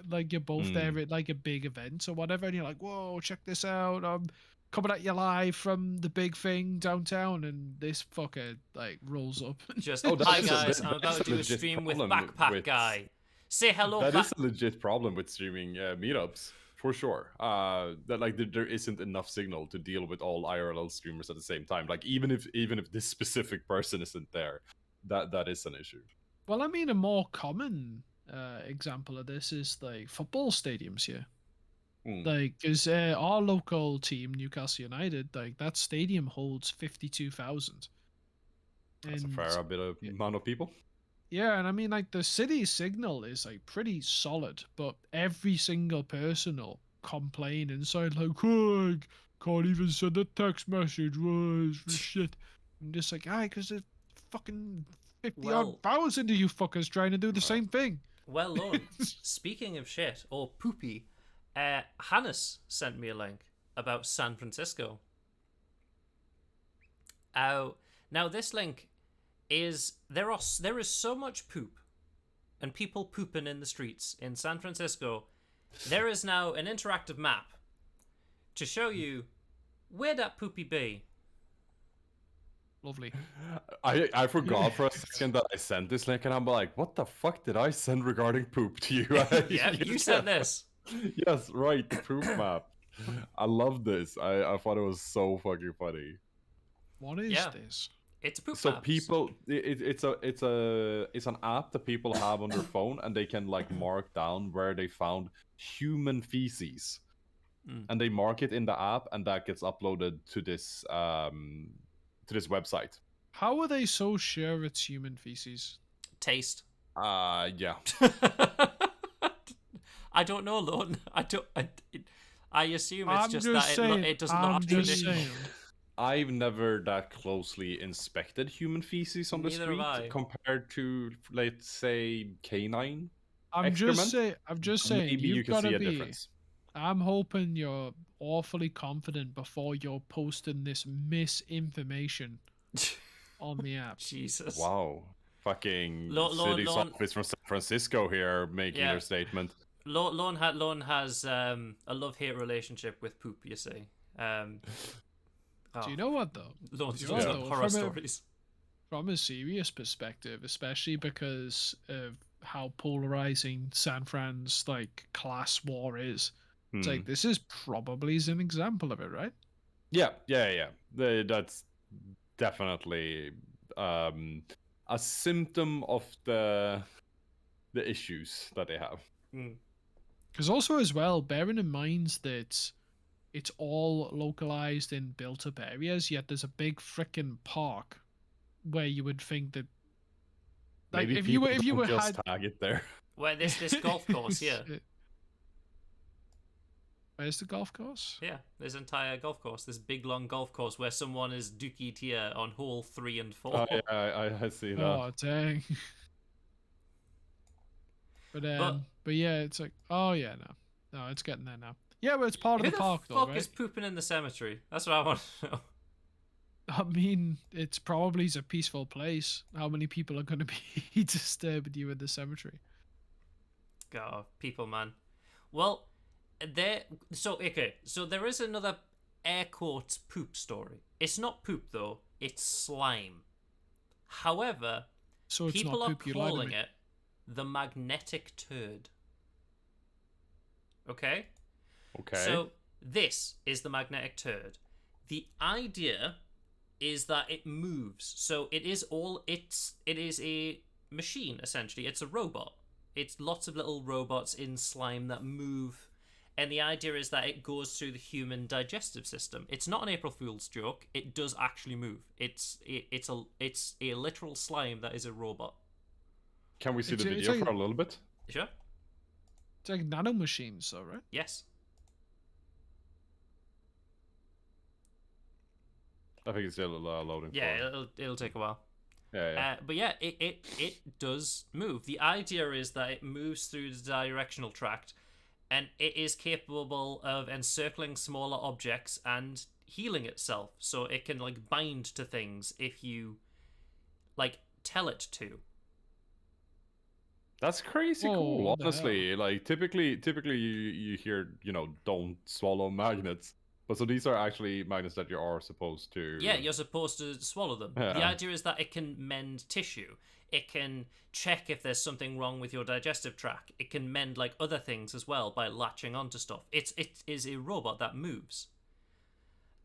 Speaker 2: like you're both there at like a big event or whatever, and you're like, "Whoa, check this out! I'm coming at you live from the big thing downtown," and this fucker like rolls up.
Speaker 1: Just,
Speaker 3: Oh,
Speaker 1: hi
Speaker 3: that's
Speaker 1: guys,
Speaker 3: a-
Speaker 1: I'm about
Speaker 3: that's
Speaker 1: to
Speaker 3: a
Speaker 1: do a
Speaker 3: legit
Speaker 1: stream with
Speaker 3: problem
Speaker 1: Backpack
Speaker 3: with-
Speaker 1: Guy. Say hello,
Speaker 3: That is a legit problem with streaming meetups for sure. That like there isn't enough signal to deal with all IRL streamers at the same time. Like even if this specific person isn't there, that is an issue.
Speaker 2: Well, I mean, a more common example of this is like football stadiums here.
Speaker 3: Mm.
Speaker 2: Like, because our local team, Newcastle United, like that stadium holds 52,000.
Speaker 3: That's a fair bit of amount of people.
Speaker 2: Yeah, and I mean, like the city signal is like pretty solid, but every single person will complain inside, like, oh, I can't even send a text message. Was shit. I'm just like, aye, because there's fucking 50
Speaker 1: Well-
Speaker 2: odd thousand of you fuckers trying to do the same thing.
Speaker 1: Well, Lorne, speaking of shit or poopy, Hannes sent me a link about San Francisco. Now this link is there is so much poop and people pooping in the streets in San Francisco. There is now an interactive map to show you where that poopy be.
Speaker 2: Lovely.
Speaker 3: I forgot for a second that I sent this link, and I'm like, what the fuck did I send regarding poop to you?
Speaker 1: Yeah, you sent this.
Speaker 3: Yes, right, the poop map. I love this. I thought it was so fucking funny.
Speaker 2: What is
Speaker 1: Yeah.
Speaker 2: this?
Speaker 1: It's a poop
Speaker 3: So
Speaker 1: map.
Speaker 3: people, it's an app that people have on their phone, and they can like mark down where they found human feces, and they mark it in the app, and that gets uploaded to this website.
Speaker 2: How are they so sure it's human feces?
Speaker 1: Taste.
Speaker 3: Yeah.
Speaker 1: I don't know, Lorne. I assume it's
Speaker 2: I'm
Speaker 1: just
Speaker 2: just
Speaker 1: that
Speaker 2: saying.
Speaker 1: it doesn't look
Speaker 2: I'm
Speaker 1: after
Speaker 2: just
Speaker 1: traditional.
Speaker 2: saying.
Speaker 3: I've never that closely inspected human feces on the
Speaker 1: Neither have I.
Speaker 3: street compared to, let's say, canine.
Speaker 2: I'm just
Speaker 3: excrement.
Speaker 2: saying.
Speaker 3: Maybe
Speaker 2: You've
Speaker 3: you can
Speaker 2: gotta
Speaker 3: see a
Speaker 2: be.
Speaker 3: difference.
Speaker 2: I'm hoping you're awfully confident before you're posting this misinformation on the app.
Speaker 1: Jesus.
Speaker 3: Wow. Fucking
Speaker 1: Lorne-
Speaker 3: city's
Speaker 1: Lorne-
Speaker 3: office from San Francisco here making
Speaker 1: Yeah.
Speaker 3: their statement.
Speaker 1: Lorne has a love-hate relationship with poop. You see.
Speaker 2: Do you know what though?
Speaker 1: Lorne's
Speaker 2: you
Speaker 1: lots
Speaker 2: know
Speaker 1: of
Speaker 2: what,
Speaker 1: horror
Speaker 2: from a-
Speaker 1: stories.
Speaker 2: From a serious perspective, especially because of how polarizing San Fran's like class war is. It's
Speaker 3: Hmm.
Speaker 2: like this is probably an example of it, right?
Speaker 3: Yeah. That's definitely a symptom of the issues that they have.
Speaker 2: Because also as well, bearing in mind that it's all localized in built-up areas, yet there's a big frickin' park where you would think that, like,
Speaker 3: Maybe
Speaker 2: if you
Speaker 3: people don't
Speaker 2: were
Speaker 3: just
Speaker 2: had,
Speaker 3: tag it there.
Speaker 1: Where this golf course here.
Speaker 2: Where's the golf course?
Speaker 1: Yeah, this entire golf course, this big long golf course where someone is dookied here on hole 3 and 4.
Speaker 3: Oh, yeah, I see that.
Speaker 2: Oh dang. But yeah, it's like, oh yeah, no, it's getting there now. Yeah, but it's part
Speaker 1: Who
Speaker 2: of the park
Speaker 1: the
Speaker 2: though,
Speaker 1: fuck
Speaker 2: right?
Speaker 1: is pooping in the cemetery? That's what I want to know.
Speaker 2: I mean, it's probably a peaceful place. How many people are going to be disturbing you in the cemetery?
Speaker 1: God, people, man. Well, so there is another air quotes poop story. It's not poop though, it's slime. However,
Speaker 2: So it's
Speaker 1: people
Speaker 2: not
Speaker 1: are
Speaker 2: poop. You lied to
Speaker 1: calling
Speaker 2: me.
Speaker 1: it the magnetic turd. Okay?
Speaker 3: Okay.
Speaker 1: So this is the magnetic turd. The idea is that it moves. So it is machine, essentially. It's a robot. It's lots of little robots in slime that move. And the idea is that it goes through the human digestive system. It's not an April Fool's joke. It does actually move. It's a literal slime that is a robot.
Speaker 3: Can we see
Speaker 2: It's
Speaker 3: the
Speaker 2: a- it's
Speaker 3: video
Speaker 2: like-
Speaker 3: for a little bit?
Speaker 1: Sure?
Speaker 2: It's like nanomachines, though, right?
Speaker 1: Yes.
Speaker 3: I think it's still loading.
Speaker 1: Yeah,
Speaker 3: for...
Speaker 1: it'll take a while.
Speaker 3: yeah.
Speaker 1: But yeah, it does move. The idea is that it moves through the directional tract, and it is capable of encircling smaller objects and healing itself. So it can like bind to things if you like tell it to.
Speaker 3: That's crazy
Speaker 2: Whoa,
Speaker 3: cool.
Speaker 2: what the
Speaker 3: Honestly, like typically you hear don't swallow magnets, but so these are actually magnets that you are supposed to.
Speaker 1: Yeah, you're supposed to swallow them. The
Speaker 3: Yeah.
Speaker 1: idea is that it can mend tissue. It can check if there's something wrong with your digestive tract. It can mend like other things as well by latching onto stuff. It is a robot that moves.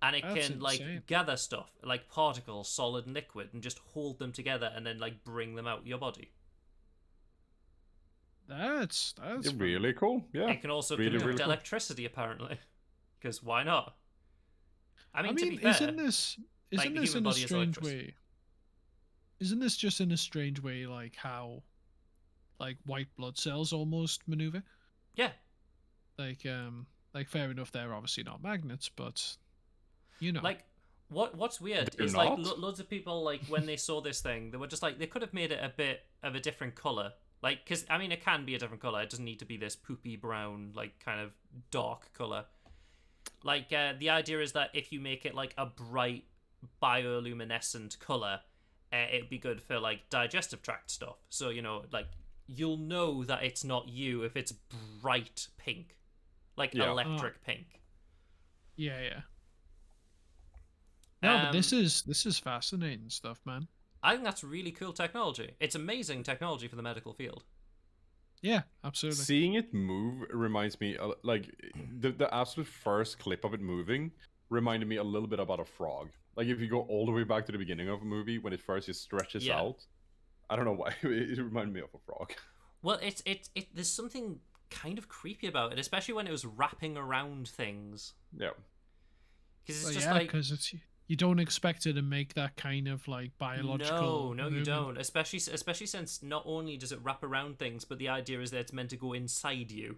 Speaker 1: And it
Speaker 2: That's
Speaker 1: can like
Speaker 2: insane.
Speaker 1: gather stuff, like particles, solid and liquid, and just hold them together and then like bring them out your body.
Speaker 2: That's
Speaker 3: It's really cool. Yeah.
Speaker 1: It can also
Speaker 3: really,
Speaker 1: conduct
Speaker 3: really cool.
Speaker 1: electricity apparently. Because why not? I
Speaker 2: I
Speaker 1: mean,
Speaker 2: mean,
Speaker 1: to be fair,
Speaker 2: isn't this
Speaker 1: like, the human
Speaker 2: in a
Speaker 1: body is
Speaker 2: strange
Speaker 1: electricity.
Speaker 2: way? Isn't this just in a strange way like how like white blood cells almost maneuver?
Speaker 1: yeah.
Speaker 2: Like fair enough, they're obviously not magnets, but you know.
Speaker 1: Like, what's weird
Speaker 3: They're
Speaker 1: is like
Speaker 3: not?
Speaker 1: loads of people like when they saw this thing, they were just like they could have made it a bit of a different color. Like, because I mean, it can be a different color. It doesn't need to be this poopy brown, like kind of dark color. Like the idea is that if you make it like a bright bioluminescent color, it'd be good for like digestive tract stuff. So like you'll know that it's not you if it's bright pink, like
Speaker 3: Yeah.
Speaker 1: electric pink.
Speaker 2: yeah. No, but
Speaker 1: Um,
Speaker 2: this is fascinating stuff, man.
Speaker 1: I think that's really cool technology. It's amazing technology for the medical field.
Speaker 2: Yeah, absolutely.
Speaker 3: Seeing it move reminds me, like, the absolute first clip of it moving reminded me a little bit about a frog. Like, if you go all the way back to the beginning of a movie, when it first just stretches
Speaker 1: Yeah.
Speaker 3: out, I don't know why, it reminded me of a frog.
Speaker 1: Well, it there's something kind of creepy about it, especially when it was wrapping around things.
Speaker 3: Yeah.
Speaker 1: Because it's
Speaker 2: Well,
Speaker 1: just
Speaker 2: yeah,
Speaker 1: like
Speaker 2: because you don't expect it to make that kind of like biological.
Speaker 1: no, you
Speaker 2: movement.
Speaker 1: don't. Especially since not only does it wrap around things, but the idea is that it's meant to go inside you.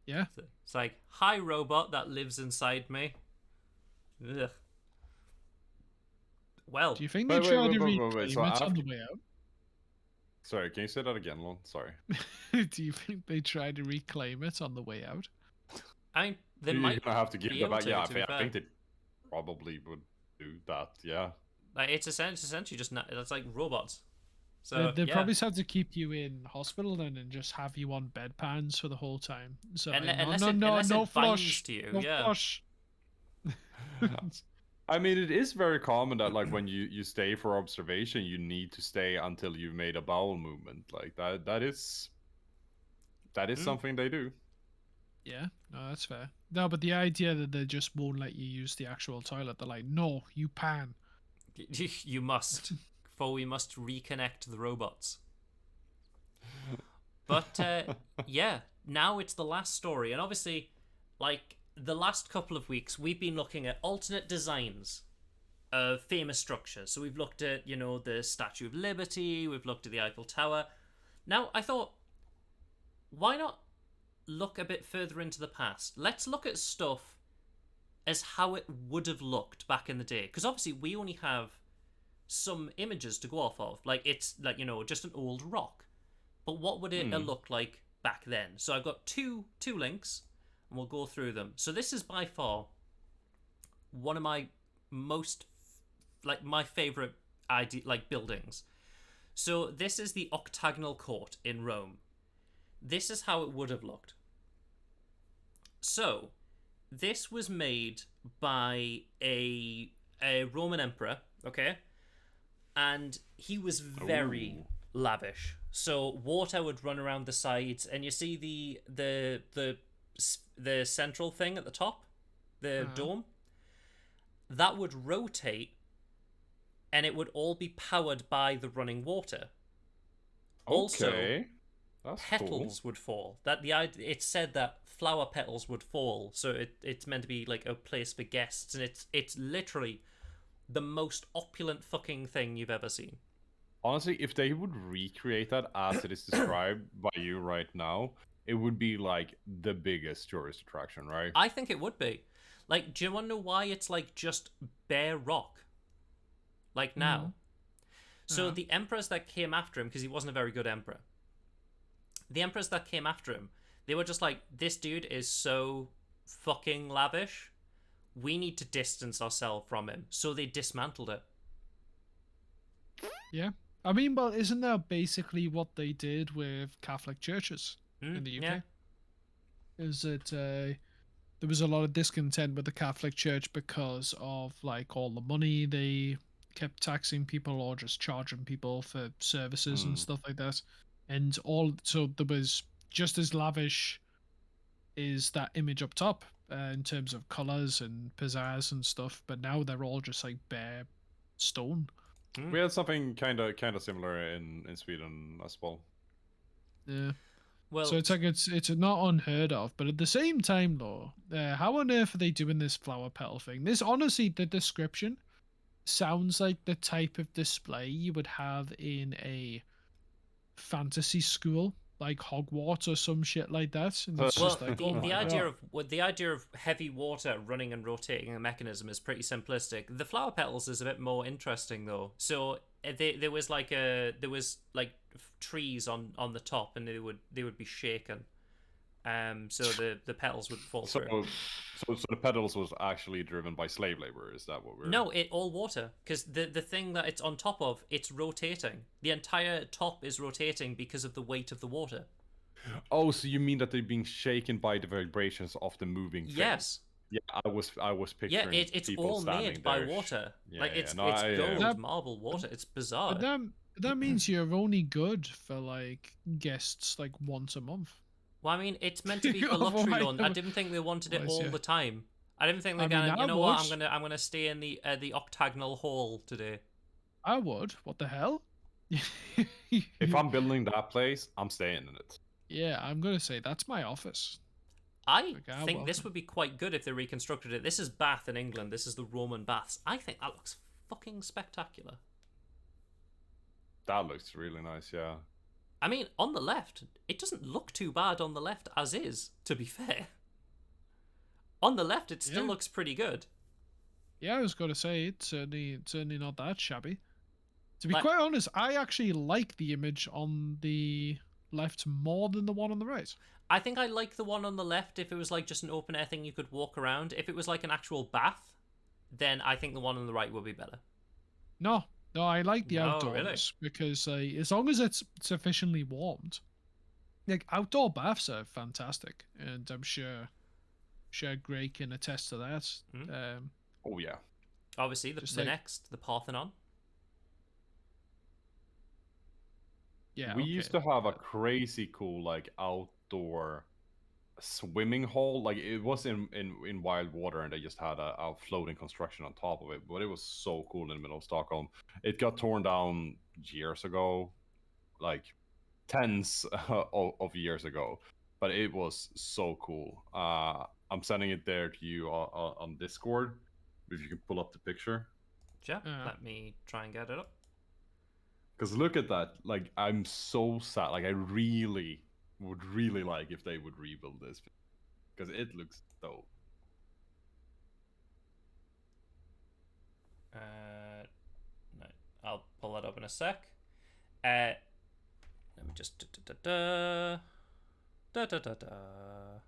Speaker 2: Yeah.
Speaker 1: So it's like, hi, robot that lives inside me. Ugh. Well,
Speaker 2: Do you think
Speaker 3: Wait,
Speaker 2: they
Speaker 3: wait,
Speaker 2: tried
Speaker 3: wait,
Speaker 2: to
Speaker 3: wait,
Speaker 2: reclaim
Speaker 3: wait, so
Speaker 2: it on
Speaker 3: after-
Speaker 2: the way out?
Speaker 3: Sorry, can you say that again, Lon? Sorry.
Speaker 2: Do you think they tried to reclaim it on the way out?
Speaker 1: I mean, they
Speaker 3: You're
Speaker 1: might
Speaker 3: gonna have to give
Speaker 1: be
Speaker 3: that
Speaker 1: able
Speaker 3: back.
Speaker 1: to,
Speaker 3: Yeah,
Speaker 1: to be
Speaker 3: I
Speaker 1: fair.
Speaker 3: think they probably would do that. Yeah.
Speaker 1: like it's essentially just that's like robots. So
Speaker 2: They'd
Speaker 1: yeah.
Speaker 2: probably just have to keep you in hospital then and just have you on bedpans for the whole time. So like,
Speaker 1: Unless
Speaker 2: no,
Speaker 1: it-
Speaker 2: no,
Speaker 1: unless
Speaker 2: no
Speaker 1: it binds
Speaker 2: flush,
Speaker 1: to you,
Speaker 2: no
Speaker 1: yeah.
Speaker 2: flush.
Speaker 3: I mean, it is very common that, like, when you stay for observation, you need to stay until you've made a bowel movement. Like that is something they do.
Speaker 2: Yeah, no, that's fair. No, but the idea that they just won't let you use the actual toilet, they're like, no, you pan.
Speaker 1: You must, for we must reconnect the robots. But yeah, now it's the last story, and obviously, like the last couple of weeks, we've been looking at alternate designs of famous structures. So we've looked at, the Statue of Liberty, we've looked at the Eiffel Tower. Now, I thought, why not look a bit further into the past? Let's look at stuff as how it would have looked back in the day. Because obviously, we only have some images to go off of. Like, it's like, just an old rock. But what would it have looked like back then? So I've got two links, and we'll go through them. So this is by far one of my most, my favorite buildings. So this is the Octagonal Court in Rome. This is how it would have looked. So this was made by a Roman emperor, okay? And he was very
Speaker 3: Ooh.
Speaker 1: lavish. So water would run around the sides, and you see the central thing at the top, the dome, that would rotate, and it would all be powered by the running water. Also,
Speaker 3: Okay. That's cool.
Speaker 1: petals would fall. It said that flower petals would fall, so it's meant to be like a place for guests, and it's literally the most opulent fucking thing you've ever seen.
Speaker 3: Honestly, if they would recreate that as it is described by you right now, it would be like the biggest tourist attraction, right?
Speaker 1: I think it would be. Like, do you want to know why it's like just bare rock? Like now. So
Speaker 2: Uh-huh.
Speaker 1: the emperors that came after him, because he wasn't a very good emperor, the emperors that came after him, they were just like, this dude is so fucking lavish. We need to distance ourselves from him. So they dismantled it.
Speaker 2: Yeah. I mean, but isn't that basically what they did with Catholic churches in the UK?
Speaker 1: Yeah.
Speaker 2: Is that there was a lot of discontent with the Catholic Church because of like all the money they kept taxing people or just charging people for services and stuff like that. And so there was just as lavish is that image up top in terms of colors and pizzazz and stuff, but now they're all just like bare stone.
Speaker 3: We had something kind of similar in Sweden as well.
Speaker 2: Yeah.
Speaker 1: Well,
Speaker 2: So it's like it's not unheard of, but at the same time, though, how on earth are they doing this flower petal thing? This honestly, the description sounds like the type of display you would have in a fantasy school, like Hogwarts or some shit like that. And it's
Speaker 1: well,
Speaker 2: just like,
Speaker 1: the,
Speaker 2: oh
Speaker 1: the
Speaker 2: my
Speaker 1: idea
Speaker 2: God.
Speaker 1: of the idea of heavy water running and rotating a mechanism is pretty simplistic. The flower petals is a bit more interesting though. So there was like trees on the top, and they would be shaken. So the petals would fall
Speaker 3: So,
Speaker 1: through.
Speaker 3: so the pedals was actually driven by slave labor. Is that what we're?
Speaker 1: No, it all water, because the thing that it's on top of, it's rotating. The entire top is rotating because of the weight of the water.
Speaker 3: Oh, so you mean that they're being shaken by the vibrations of the moving thing?
Speaker 1: Yes.
Speaker 3: Yeah, I was
Speaker 1: Yeah,
Speaker 3: picturing
Speaker 1: it's
Speaker 3: people
Speaker 1: all
Speaker 3: standing
Speaker 1: made by
Speaker 3: there.
Speaker 1: water.
Speaker 3: Yeah,
Speaker 1: Like
Speaker 3: yeah,
Speaker 1: it's
Speaker 3: no, I,
Speaker 1: gold,
Speaker 2: That-
Speaker 1: marble water. It's bizarre.
Speaker 2: But that means you're only good for like guests like once a month.
Speaker 1: Well, I mean, it's meant to be for
Speaker 2: Oh,
Speaker 1: luxury
Speaker 2: why
Speaker 1: lawn. I
Speaker 2: don't-
Speaker 1: didn't think they wanted it
Speaker 2: Why,
Speaker 1: all
Speaker 2: yeah.
Speaker 1: the time. I didn't think
Speaker 2: I
Speaker 1: they're
Speaker 2: mean,
Speaker 1: gonna.
Speaker 2: I
Speaker 1: You know what?
Speaker 2: would.
Speaker 1: I'm gonna stay in the octagonal hall today.
Speaker 2: I would. What the hell?
Speaker 3: if I'm building that place, I'm staying in it.
Speaker 2: Yeah, I'm gonna say that's my office.
Speaker 1: I
Speaker 2: Okay,
Speaker 1: think this
Speaker 2: welcome.
Speaker 1: would be quite good if they reconstructed it. This is Bath in England. This is the Roman baths. I think that looks fucking spectacular.
Speaker 3: That looks really nice. Yeah.
Speaker 1: I mean, on the left, it doesn't look too bad on the left as is, to be fair. On the left, it still
Speaker 2: Yeah.
Speaker 1: looks pretty good.
Speaker 2: Yeah, I was gonna say it's certainly not that shabby. To be
Speaker 1: Like-
Speaker 2: quite honest, I actually like the image on the left more than the one on the right.
Speaker 1: I think I like the one on the left if it was like just an open air thing you could walk around. If it was like an actual bath, then I think the one on the right would be better.
Speaker 2: No, I like the
Speaker 1: No,
Speaker 2: outdoors
Speaker 1: really?
Speaker 2: because as long as it's sufficiently warmed, like outdoor baths are fantastic, and I'm sure Gray can attest to that.
Speaker 1: Mhm.
Speaker 3: Oh yeah.
Speaker 1: Obviously,
Speaker 2: Just
Speaker 1: the
Speaker 2: like-
Speaker 1: next, the Parthenon.
Speaker 2: Yeah,
Speaker 3: We
Speaker 2: okay.
Speaker 3: used to have a crazy cool like outdoor swimming hole. Like it was in wild water, and they just had a floating construction on top of it. But it was so cool in the middle of Stockholm. It got torn down years ago, like tens of years ago. But it was so cool. I'm sending it there to you on Discord. If you can pull up the picture.
Speaker 1: Yeah,
Speaker 2: Yeah.
Speaker 1: let me try and get it up.
Speaker 3: Because look at that. Like, I'm so sad. Like, I really would really like if they would rebuild this. Because it looks dope.
Speaker 1: No, I'll pull that up in a sec. Let me just da.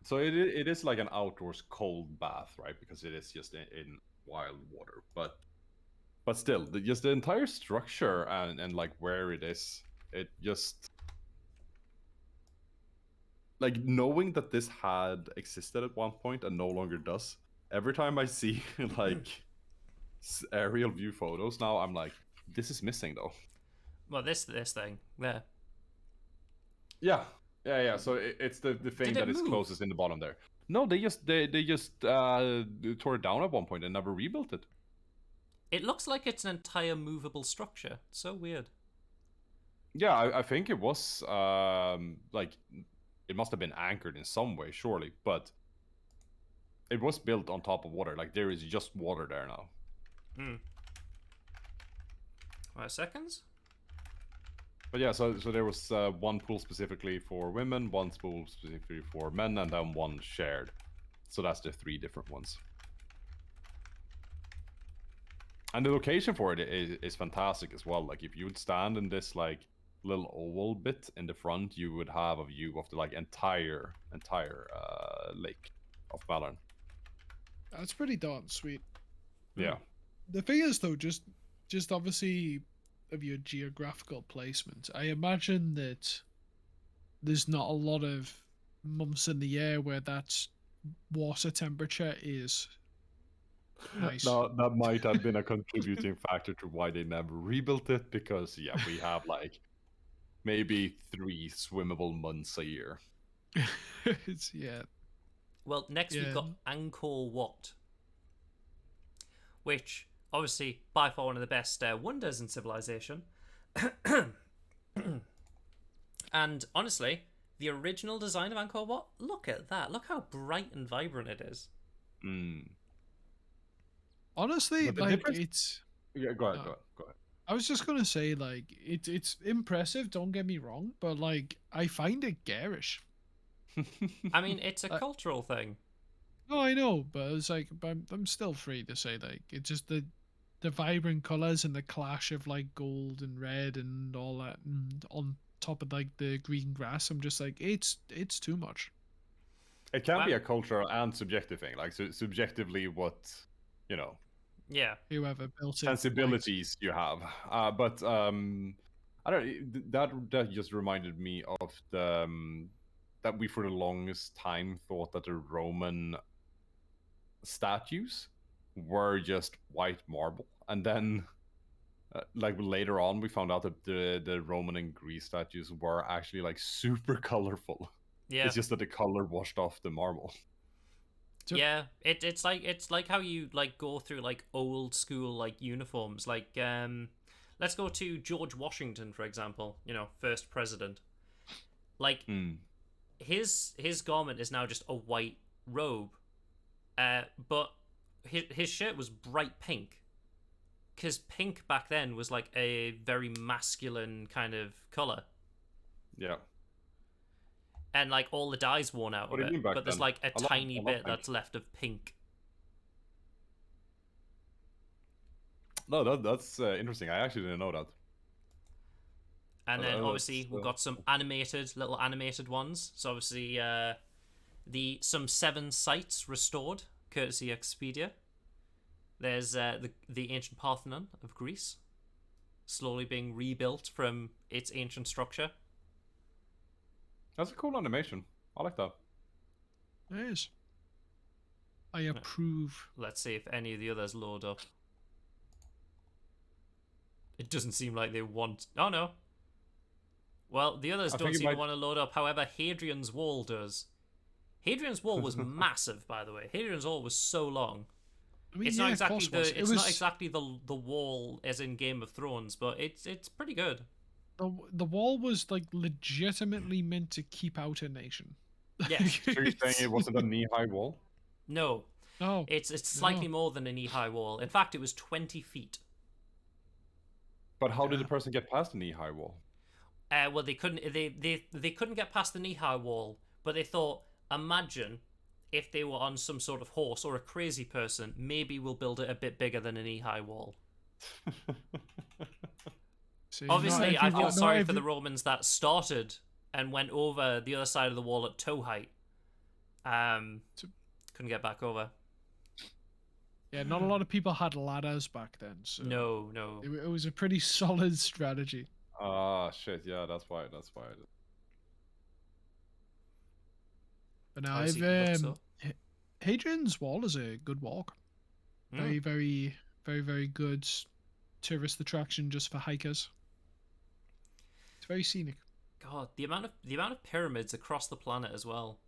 Speaker 3: So it is like an outdoors cold bath, right? Because it is just in wild water. But still, just the entire structure and like where it is, it just... Like, knowing that this had existed at one point and no longer does, every time I see like aerial view photos now, I'm like, this is missing though.
Speaker 1: Well, this thing there.
Speaker 3: Yeah. So it's the thing
Speaker 1: Did it
Speaker 3: that is
Speaker 1: move?
Speaker 3: closest in the bottom there. No, they just tore it down at one point and never rebuilt it.
Speaker 1: It looks like it's an entire movable structure. It's so weird.
Speaker 3: Yeah, I think it was like it must have been anchored in some way, surely, but it was built on top of water. Like there is just water there now.
Speaker 1: Hmm. 5 seconds.
Speaker 3: But yeah, so there was one pool specifically for women, one pool specifically for men, and then one shared. So that's the 3 different ones. And the location for it is fantastic as well. Like if you would stand in this like little oval bit in the front, you would have a view of the like entire lake of Malern.
Speaker 2: That's pretty darn sweet.
Speaker 3: Yeah.
Speaker 2: The thing is, though, just obviously of your geographical placement, I imagine that there's not a lot of months in the year where that water temperature is nice.
Speaker 3: No, that might have been a contributing factor to why they never rebuilt it, because yeah, we have like maybe 3 swimmable months a year.
Speaker 2: Yeah.
Speaker 1: Well, next we've got Angkor Wat, which obviously by far one of the best wonders in civilization. And honestly, the original design of Angkor Wat, look at that. Look how bright and vibrant it is.
Speaker 3: Mm.
Speaker 2: Honestly,
Speaker 3: But the
Speaker 2: like
Speaker 3: difference-
Speaker 2: it's.
Speaker 3: Yeah, go ahead,
Speaker 2: No.
Speaker 3: go ahead.
Speaker 2: I was just gonna say, like, it's impressive. Don't get me wrong, but like, I find it garish.
Speaker 1: I mean, it's a cultural thing.
Speaker 2: No, I know, but it's like, but I'm still free to say, like, it's just the vibrant colors and the clash of like gold and red and all that, and on top of like the green grass. I'm just like, it's too much.
Speaker 3: It can be a cultural and subjective thing. Like subjectively, what you know,
Speaker 1: Yeah.
Speaker 2: Whoever built it,
Speaker 3: sensibilities you have. But I don't. That just reminded me of the that we for the longest time thought that the Roman statues were just white marble, and then like later on we found out that the Roman and Greece statues were actually like super colorful.
Speaker 1: Yeah.
Speaker 3: It's just that the color washed off the marble.
Speaker 1: Yeah, it's like how you like go through like old school like uniforms. Like let's go to George Washington, for example, you know, first president. Like his garment is now just a white robe. But his shirt was bright pink. Cuz pink back then was like a very masculine kind of color.
Speaker 3: Yeah.
Speaker 1: And like all the dye's worn out
Speaker 3: What
Speaker 1: of
Speaker 3: do you
Speaker 1: it,
Speaker 3: mean back
Speaker 1: but there's
Speaker 3: then?
Speaker 1: like a
Speaker 3: I love-
Speaker 1: tiny
Speaker 3: I love
Speaker 1: bit
Speaker 3: pink.
Speaker 1: that's left of pink.
Speaker 3: No, that's interesting. I actually didn't know that.
Speaker 1: And then obviously
Speaker 3: that's,
Speaker 1: we've got some little animated ones. So obviously some 7 sites restored, courtesy Expedia. There's the ancient Parthenon of Greece, slowly being rebuilt from its ancient structure.
Speaker 3: That's a cool animation. I like that.
Speaker 2: It is. I approve.
Speaker 1: Let's see if any of the others load up. It doesn't seem like they want... Oh, no. Well, the others
Speaker 3: I
Speaker 1: don't
Speaker 3: think it
Speaker 1: seem to
Speaker 3: might-
Speaker 1: want to load up. However, Hadrian's Wall does. Hadrian's Wall was massive, by the way. Hadrian's Wall was so long.
Speaker 2: I mean,
Speaker 1: It's
Speaker 2: yeah,
Speaker 1: not
Speaker 2: of
Speaker 1: exactly
Speaker 2: course it was.
Speaker 1: the
Speaker 2: It
Speaker 1: it's
Speaker 2: was
Speaker 1: not exactly the wall as in Game of Thrones, but it's pretty good.
Speaker 2: the wall was like legitimately meant to keep out a nation.
Speaker 1: Yeah.
Speaker 3: So you're saying it wasn't a knee-high wall?
Speaker 1: No,
Speaker 2: No.
Speaker 1: it's slightly more than a knee-high wall. In fact, it was 20 feet.
Speaker 3: But how did the person get past the knee-high wall?
Speaker 1: Well, they couldn't get past the knee-high wall, but they thought, imagine if they were on some sort of horse or a crazy person, maybe we'll build it a bit bigger than a knee-high wall.
Speaker 2: See,
Speaker 1: Obviously,
Speaker 2: not
Speaker 1: I
Speaker 2: every-
Speaker 1: feel
Speaker 2: not
Speaker 1: sorry for the
Speaker 2: every-
Speaker 1: Romans that started and went over the other side of the wall at toe height. Couldn't get back over.
Speaker 2: Yeah, not a lot of people had ladders back then, so
Speaker 1: No.
Speaker 2: it was a pretty solid strategy.
Speaker 3: Ah, shit. Yeah, that's why.
Speaker 2: But now
Speaker 1: Obviously,
Speaker 2: I've
Speaker 1: looks
Speaker 2: Hadrian's Wall is a good walk.
Speaker 1: Mm.
Speaker 2: Very, very, very, very good tourist attraction just for hikers. It's very scenic.
Speaker 1: God, the amount of pyramids across the planet as well.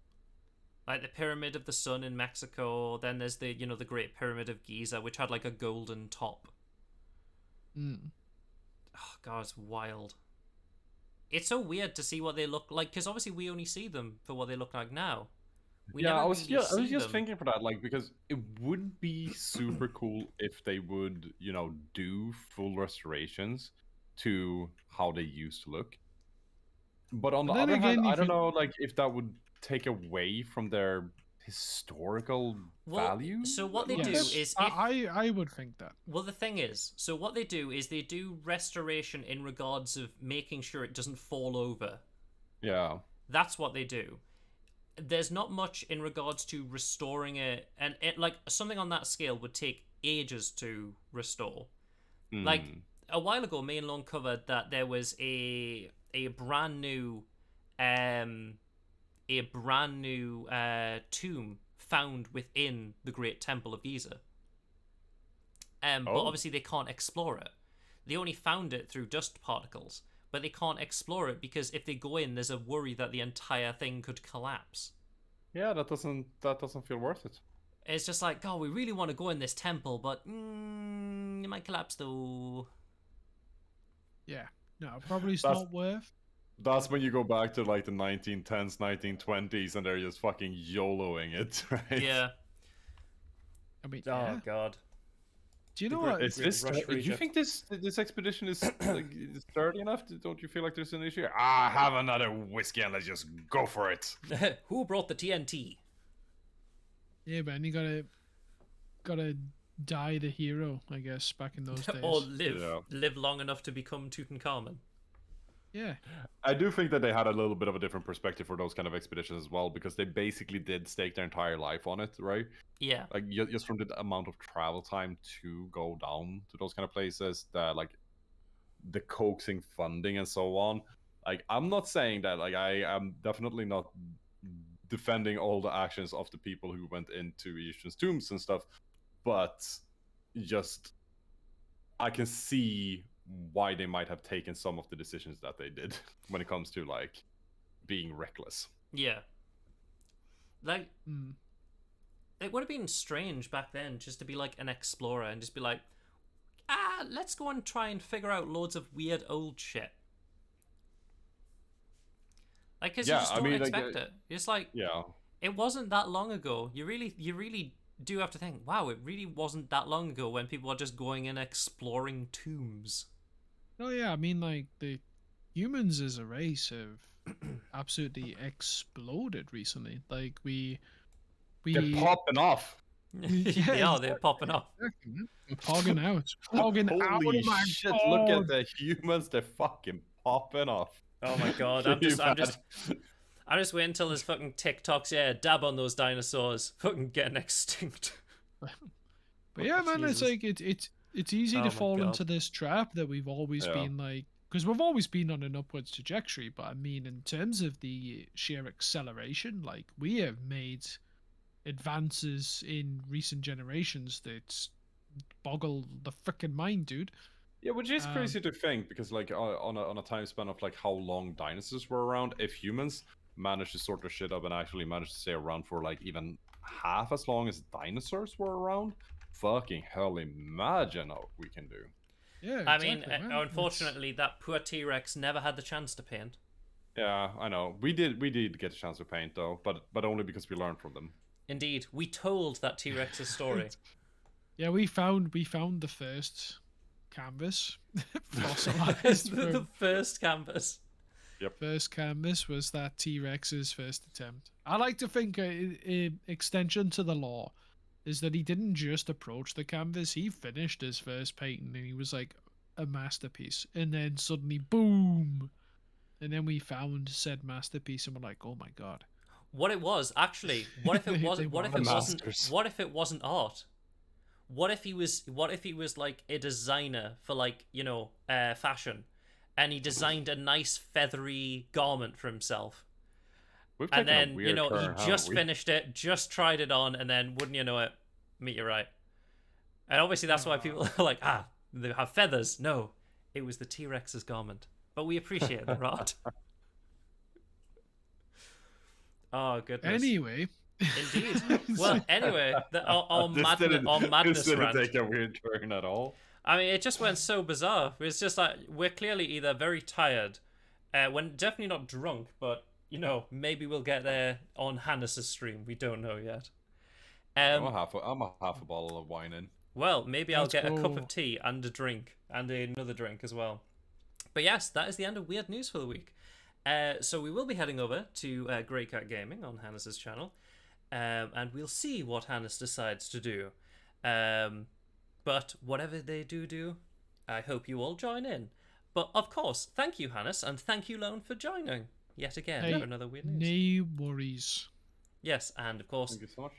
Speaker 1: Like the Pyramid of the Sun in Mexico, then there's the Great Pyramid of Giza, which had like a golden top.
Speaker 2: Mm.
Speaker 1: Oh God, it's wild. it's so weird to see what they look like, because obviously we only see them for what they look like now. We
Speaker 3: Yeah,
Speaker 1: never
Speaker 3: I was
Speaker 1: really
Speaker 3: I was
Speaker 1: see
Speaker 3: just
Speaker 1: them.
Speaker 3: thinking for that, like, because it would be super cool if they would, do full restorations to how they used to look. But on the
Speaker 2: But then
Speaker 3: other hand,
Speaker 2: again,
Speaker 3: I
Speaker 2: if
Speaker 3: don't
Speaker 2: you
Speaker 3: know, like, if that would take away from their historical
Speaker 1: Well,
Speaker 3: value
Speaker 1: so what
Speaker 3: a
Speaker 1: they
Speaker 3: little
Speaker 1: do
Speaker 3: bit.
Speaker 2: yes,
Speaker 1: is if
Speaker 2: I would think that.
Speaker 1: well, the thing is, so what they do is they do restoration in regards of making sure it doesn't fall over.
Speaker 3: Yeah.
Speaker 1: That's what they do. There's not much in regards to restoring it, and it like something on that scale would take ages to restore. Like
Speaker 3: Mm.
Speaker 1: a while ago, me and Lon covered that there was a brand new tomb found within the Great Temple of Giza. But
Speaker 3: Oh.
Speaker 1: obviously they can't explore it. They only found it through dust particles, but they can't explore it because if they go in, there's a worry that the entire thing could collapse.
Speaker 3: Yeah, that doesn't feel worth it.
Speaker 1: It's just like, God, we really want to go in this temple, but it might collapse though.
Speaker 2: Yeah, no, probably it's
Speaker 3: That's-
Speaker 2: not worth.
Speaker 3: That's when you go back to like the 1910s, 1920s, and they're just fucking YOLOing it, right?
Speaker 1: Yeah.
Speaker 2: I mean,
Speaker 1: Oh
Speaker 2: yeah.
Speaker 1: God.
Speaker 2: Do you know
Speaker 1: great-
Speaker 2: what?
Speaker 3: Is
Speaker 1: Great
Speaker 3: this?
Speaker 1: rush for
Speaker 3: Do you
Speaker 1: Egypt.
Speaker 3: think this expedition is like is sturdy enough? Don't you feel like there's an issue? Ah, have another whiskey and let's just go for it.
Speaker 1: Who brought the TNT?
Speaker 2: Yeah, man, you gotta die the hero, I guess, back in those days.
Speaker 1: Or live
Speaker 3: Yeah.
Speaker 1: live long enough to become Tutankhamun.
Speaker 2: Yeah,
Speaker 3: I do think that they had a little bit of a different perspective for those kind of expeditions as well, because they basically did stake their entire life on it, right?
Speaker 1: Yeah.
Speaker 3: Like just from the amount of travel time to go down to those kind of places, like the coaxing funding and so on. Like, I'm not saying that, like, I am definitely not defending all the actions of the people who went into Egyptian's tombs and stuff, but just I can see why they might have taken some of the decisions that they did when it comes to like being reckless.
Speaker 1: Yeah. Like,
Speaker 2: mm.
Speaker 1: it would have been strange back then just to be like an explorer and just be like, let's go and try and figure out loads of weird old shit. Like, because
Speaker 3: Yeah,
Speaker 1: you just
Speaker 3: I
Speaker 1: don't
Speaker 3: mean, like,
Speaker 1: expect it. It's like,
Speaker 3: Yeah.
Speaker 1: it wasn't that long ago. You really do have to think, wow, it really wasn't that long ago when people were just going and exploring tombs.
Speaker 2: Oh yeah, I mean, like the humans as a race have absolutely exploded recently. Like we
Speaker 3: They're popping off.
Speaker 1: They are, they're popping off.
Speaker 2: Pogging out, pogging out.
Speaker 3: Holy
Speaker 2: Oh my
Speaker 3: shit,
Speaker 2: God.
Speaker 3: look at the humans, they're fucking popping off.
Speaker 1: Oh my God, I'm just waiting until there's fucking TikToks, yeah, dab on those dinosaurs, fucking getting extinct.
Speaker 2: But yeah, man, it's
Speaker 1: Jesus.
Speaker 2: like it's easy
Speaker 1: Oh
Speaker 2: to
Speaker 1: my
Speaker 2: fall
Speaker 1: God.
Speaker 2: into this trap that we've always
Speaker 3: Yeah.
Speaker 2: been like, because we've always been on an upwards trajectory. But I mean, in terms of the sheer acceleration, like we have made advances in recent generations that boggle the freaking mind, dude.
Speaker 3: Yeah, which is
Speaker 2: Um,
Speaker 3: crazy to think, because like on a time span of like how long dinosaurs were around, if humans managed to sort their shit up and actually managed to stay around for like even half as long as dinosaurs were around, fucking hell, imagine what we can do.
Speaker 2: Yeah,
Speaker 1: I mean,
Speaker 2: exactly, man. It's-
Speaker 1: unfortunately, that poor T-Rex never had the chance to paint.
Speaker 3: Yeah, I know. We did get a chance to paint though, but only because we learned from them.
Speaker 1: Indeed, we told that T-Rex's story.
Speaker 2: Yeah, we found the first canvas fossilized.
Speaker 1: the
Speaker 2: from-
Speaker 1: first canvas.
Speaker 2: First canvas was that T-Rex's first attempt. I like to think a extension to the law is that he didn't just approach the canvas, he finished his first painting and he was like a masterpiece. And then suddenly, boom! And then we found said masterpiece and we're like, oh my God.
Speaker 1: What it was actually? What if it
Speaker 2: They
Speaker 1: wasn't? What if
Speaker 2: were
Speaker 1: it
Speaker 3: the
Speaker 1: wasn't?
Speaker 3: masters.
Speaker 1: What if it wasn't art? What if he was? What if he was like a designer for like fashion, and he designed a nice feathery garment for himself,
Speaker 3: We've
Speaker 1: and
Speaker 3: taken a
Speaker 1: then
Speaker 3: weird turn,
Speaker 1: he
Speaker 3: haven't
Speaker 1: just
Speaker 3: we?
Speaker 1: finished it, just tried it on, and then wouldn't you know it, meteorite. And obviously that's why people are like, they have feathers. No, it was the T-Rex's garment, but we appreciate the art. Oh goodness.
Speaker 2: Anyway.
Speaker 1: Indeed. Well, anyway, our
Speaker 3: This didn't
Speaker 1: madness rant.
Speaker 3: take a weird turn at all.
Speaker 1: I mean, it just went so bizarre. It's just like we're clearly either very tired, When definitely not drunk, but you know, maybe we'll get there on Hannes' stream. We don't know yet.
Speaker 3: I'm a half a bottle of wine in.
Speaker 1: Well, maybe I'll
Speaker 2: Let's
Speaker 1: get a cup
Speaker 2: go.
Speaker 1: of tea and a drink and another drink as well. But yes, that is the end of Weird News for the week. So we will be heading over to Grey Cat Gaming on Hannes' channel, and we'll see what Hannes decides to do. But whatever they do, I hope you all join in. But of course, thank you, Hannes, and thank you, Lone, for joining yet again
Speaker 2: Hey,
Speaker 1: for another Weird News.
Speaker 2: No worries.
Speaker 1: Yes, and of course,
Speaker 3: Thank you so much.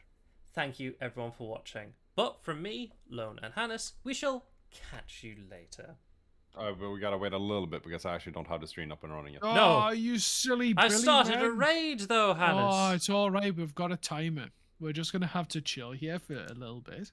Speaker 1: thank you everyone for watching. But from me, Lone, and Hannes, we shall catch you later.
Speaker 3: But we gotta wait a little bit because I actually don't have the stream up and running yet.
Speaker 2: Oh, you silly
Speaker 1: I
Speaker 2: Billy
Speaker 1: started a
Speaker 2: man.
Speaker 1: raid though, Hannes.
Speaker 2: Oh, it's all right. We've got a timer. We're just gonna have to chill here for a little bit.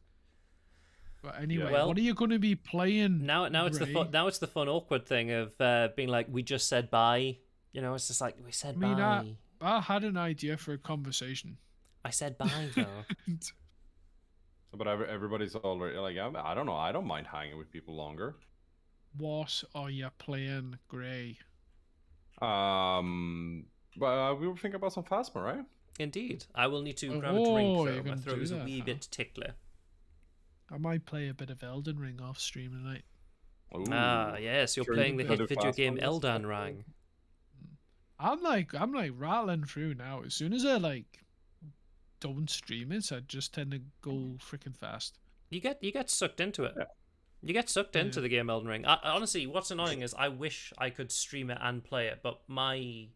Speaker 2: But anyway,
Speaker 1: Well,
Speaker 2: what are you gonna be playing?
Speaker 1: Now it's the
Speaker 2: Ray?
Speaker 1: fun. Now it's the fun, awkward thing of being like, we just said bye. You know, it's just like we said
Speaker 2: I mean,
Speaker 1: bye.
Speaker 2: I had an idea for a conversation.
Speaker 1: I said bye though.
Speaker 3: But everybody's already like, I don't know. I don't mind hanging with people longer.
Speaker 2: What are you playing, Gray?
Speaker 3: But we were thinking about some Phasma, right?
Speaker 1: Indeed, I will need to
Speaker 2: Oh,
Speaker 1: grab a drink
Speaker 2: you're
Speaker 1: though. My
Speaker 2: gonna
Speaker 1: throat
Speaker 2: do
Speaker 1: is a
Speaker 2: that,
Speaker 1: wee
Speaker 2: huh?
Speaker 1: bit tickler.
Speaker 2: I might play a bit of Elden Ring off stream tonight.
Speaker 1: Ah,
Speaker 3: Ooh.
Speaker 1: yes, you're
Speaker 3: Sure,
Speaker 1: playing the
Speaker 3: you
Speaker 1: hit
Speaker 3: can do
Speaker 1: video
Speaker 3: fast
Speaker 1: game
Speaker 3: ones.
Speaker 1: Elden Ring.
Speaker 2: I'm like rattling through now. As soon as I don't stream it, I just tend to go freaking fast.
Speaker 1: You get sucked into it.
Speaker 3: Yeah.
Speaker 1: You get sucked into
Speaker 2: Yeah.
Speaker 1: the game Elden Ring. Honestly, what's annoying is I wish I could stream it and play it, but my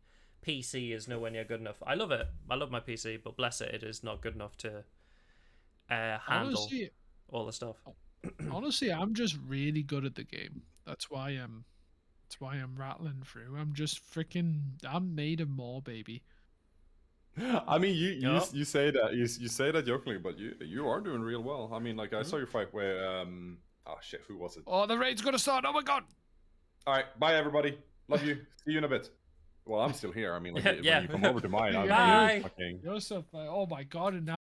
Speaker 1: PC is nowhere near good enough. I love it. I love my PC, but bless it, it is not good enough to handle
Speaker 2: Honestly,
Speaker 1: all the stuff.
Speaker 2: honestly, I'm just really good at the game. That's why I'm rattling through. I'm made of more, baby.
Speaker 3: I mean, you
Speaker 1: Yeah.
Speaker 3: you say that you say that jokingly, but you are doing real well. I mean, like I saw your fight where oh shit, who was it?
Speaker 2: Oh, the raid's gonna start! Oh my god!
Speaker 3: All right, bye everybody. Love you. See you in a bit. Well, I'm still here. I mean, like
Speaker 1: Yeah.
Speaker 3: when you come over to mine, I'll
Speaker 2: Yeah.
Speaker 3: be
Speaker 1: Bye.
Speaker 3: fucking.
Speaker 2: Joseph, oh my god! And now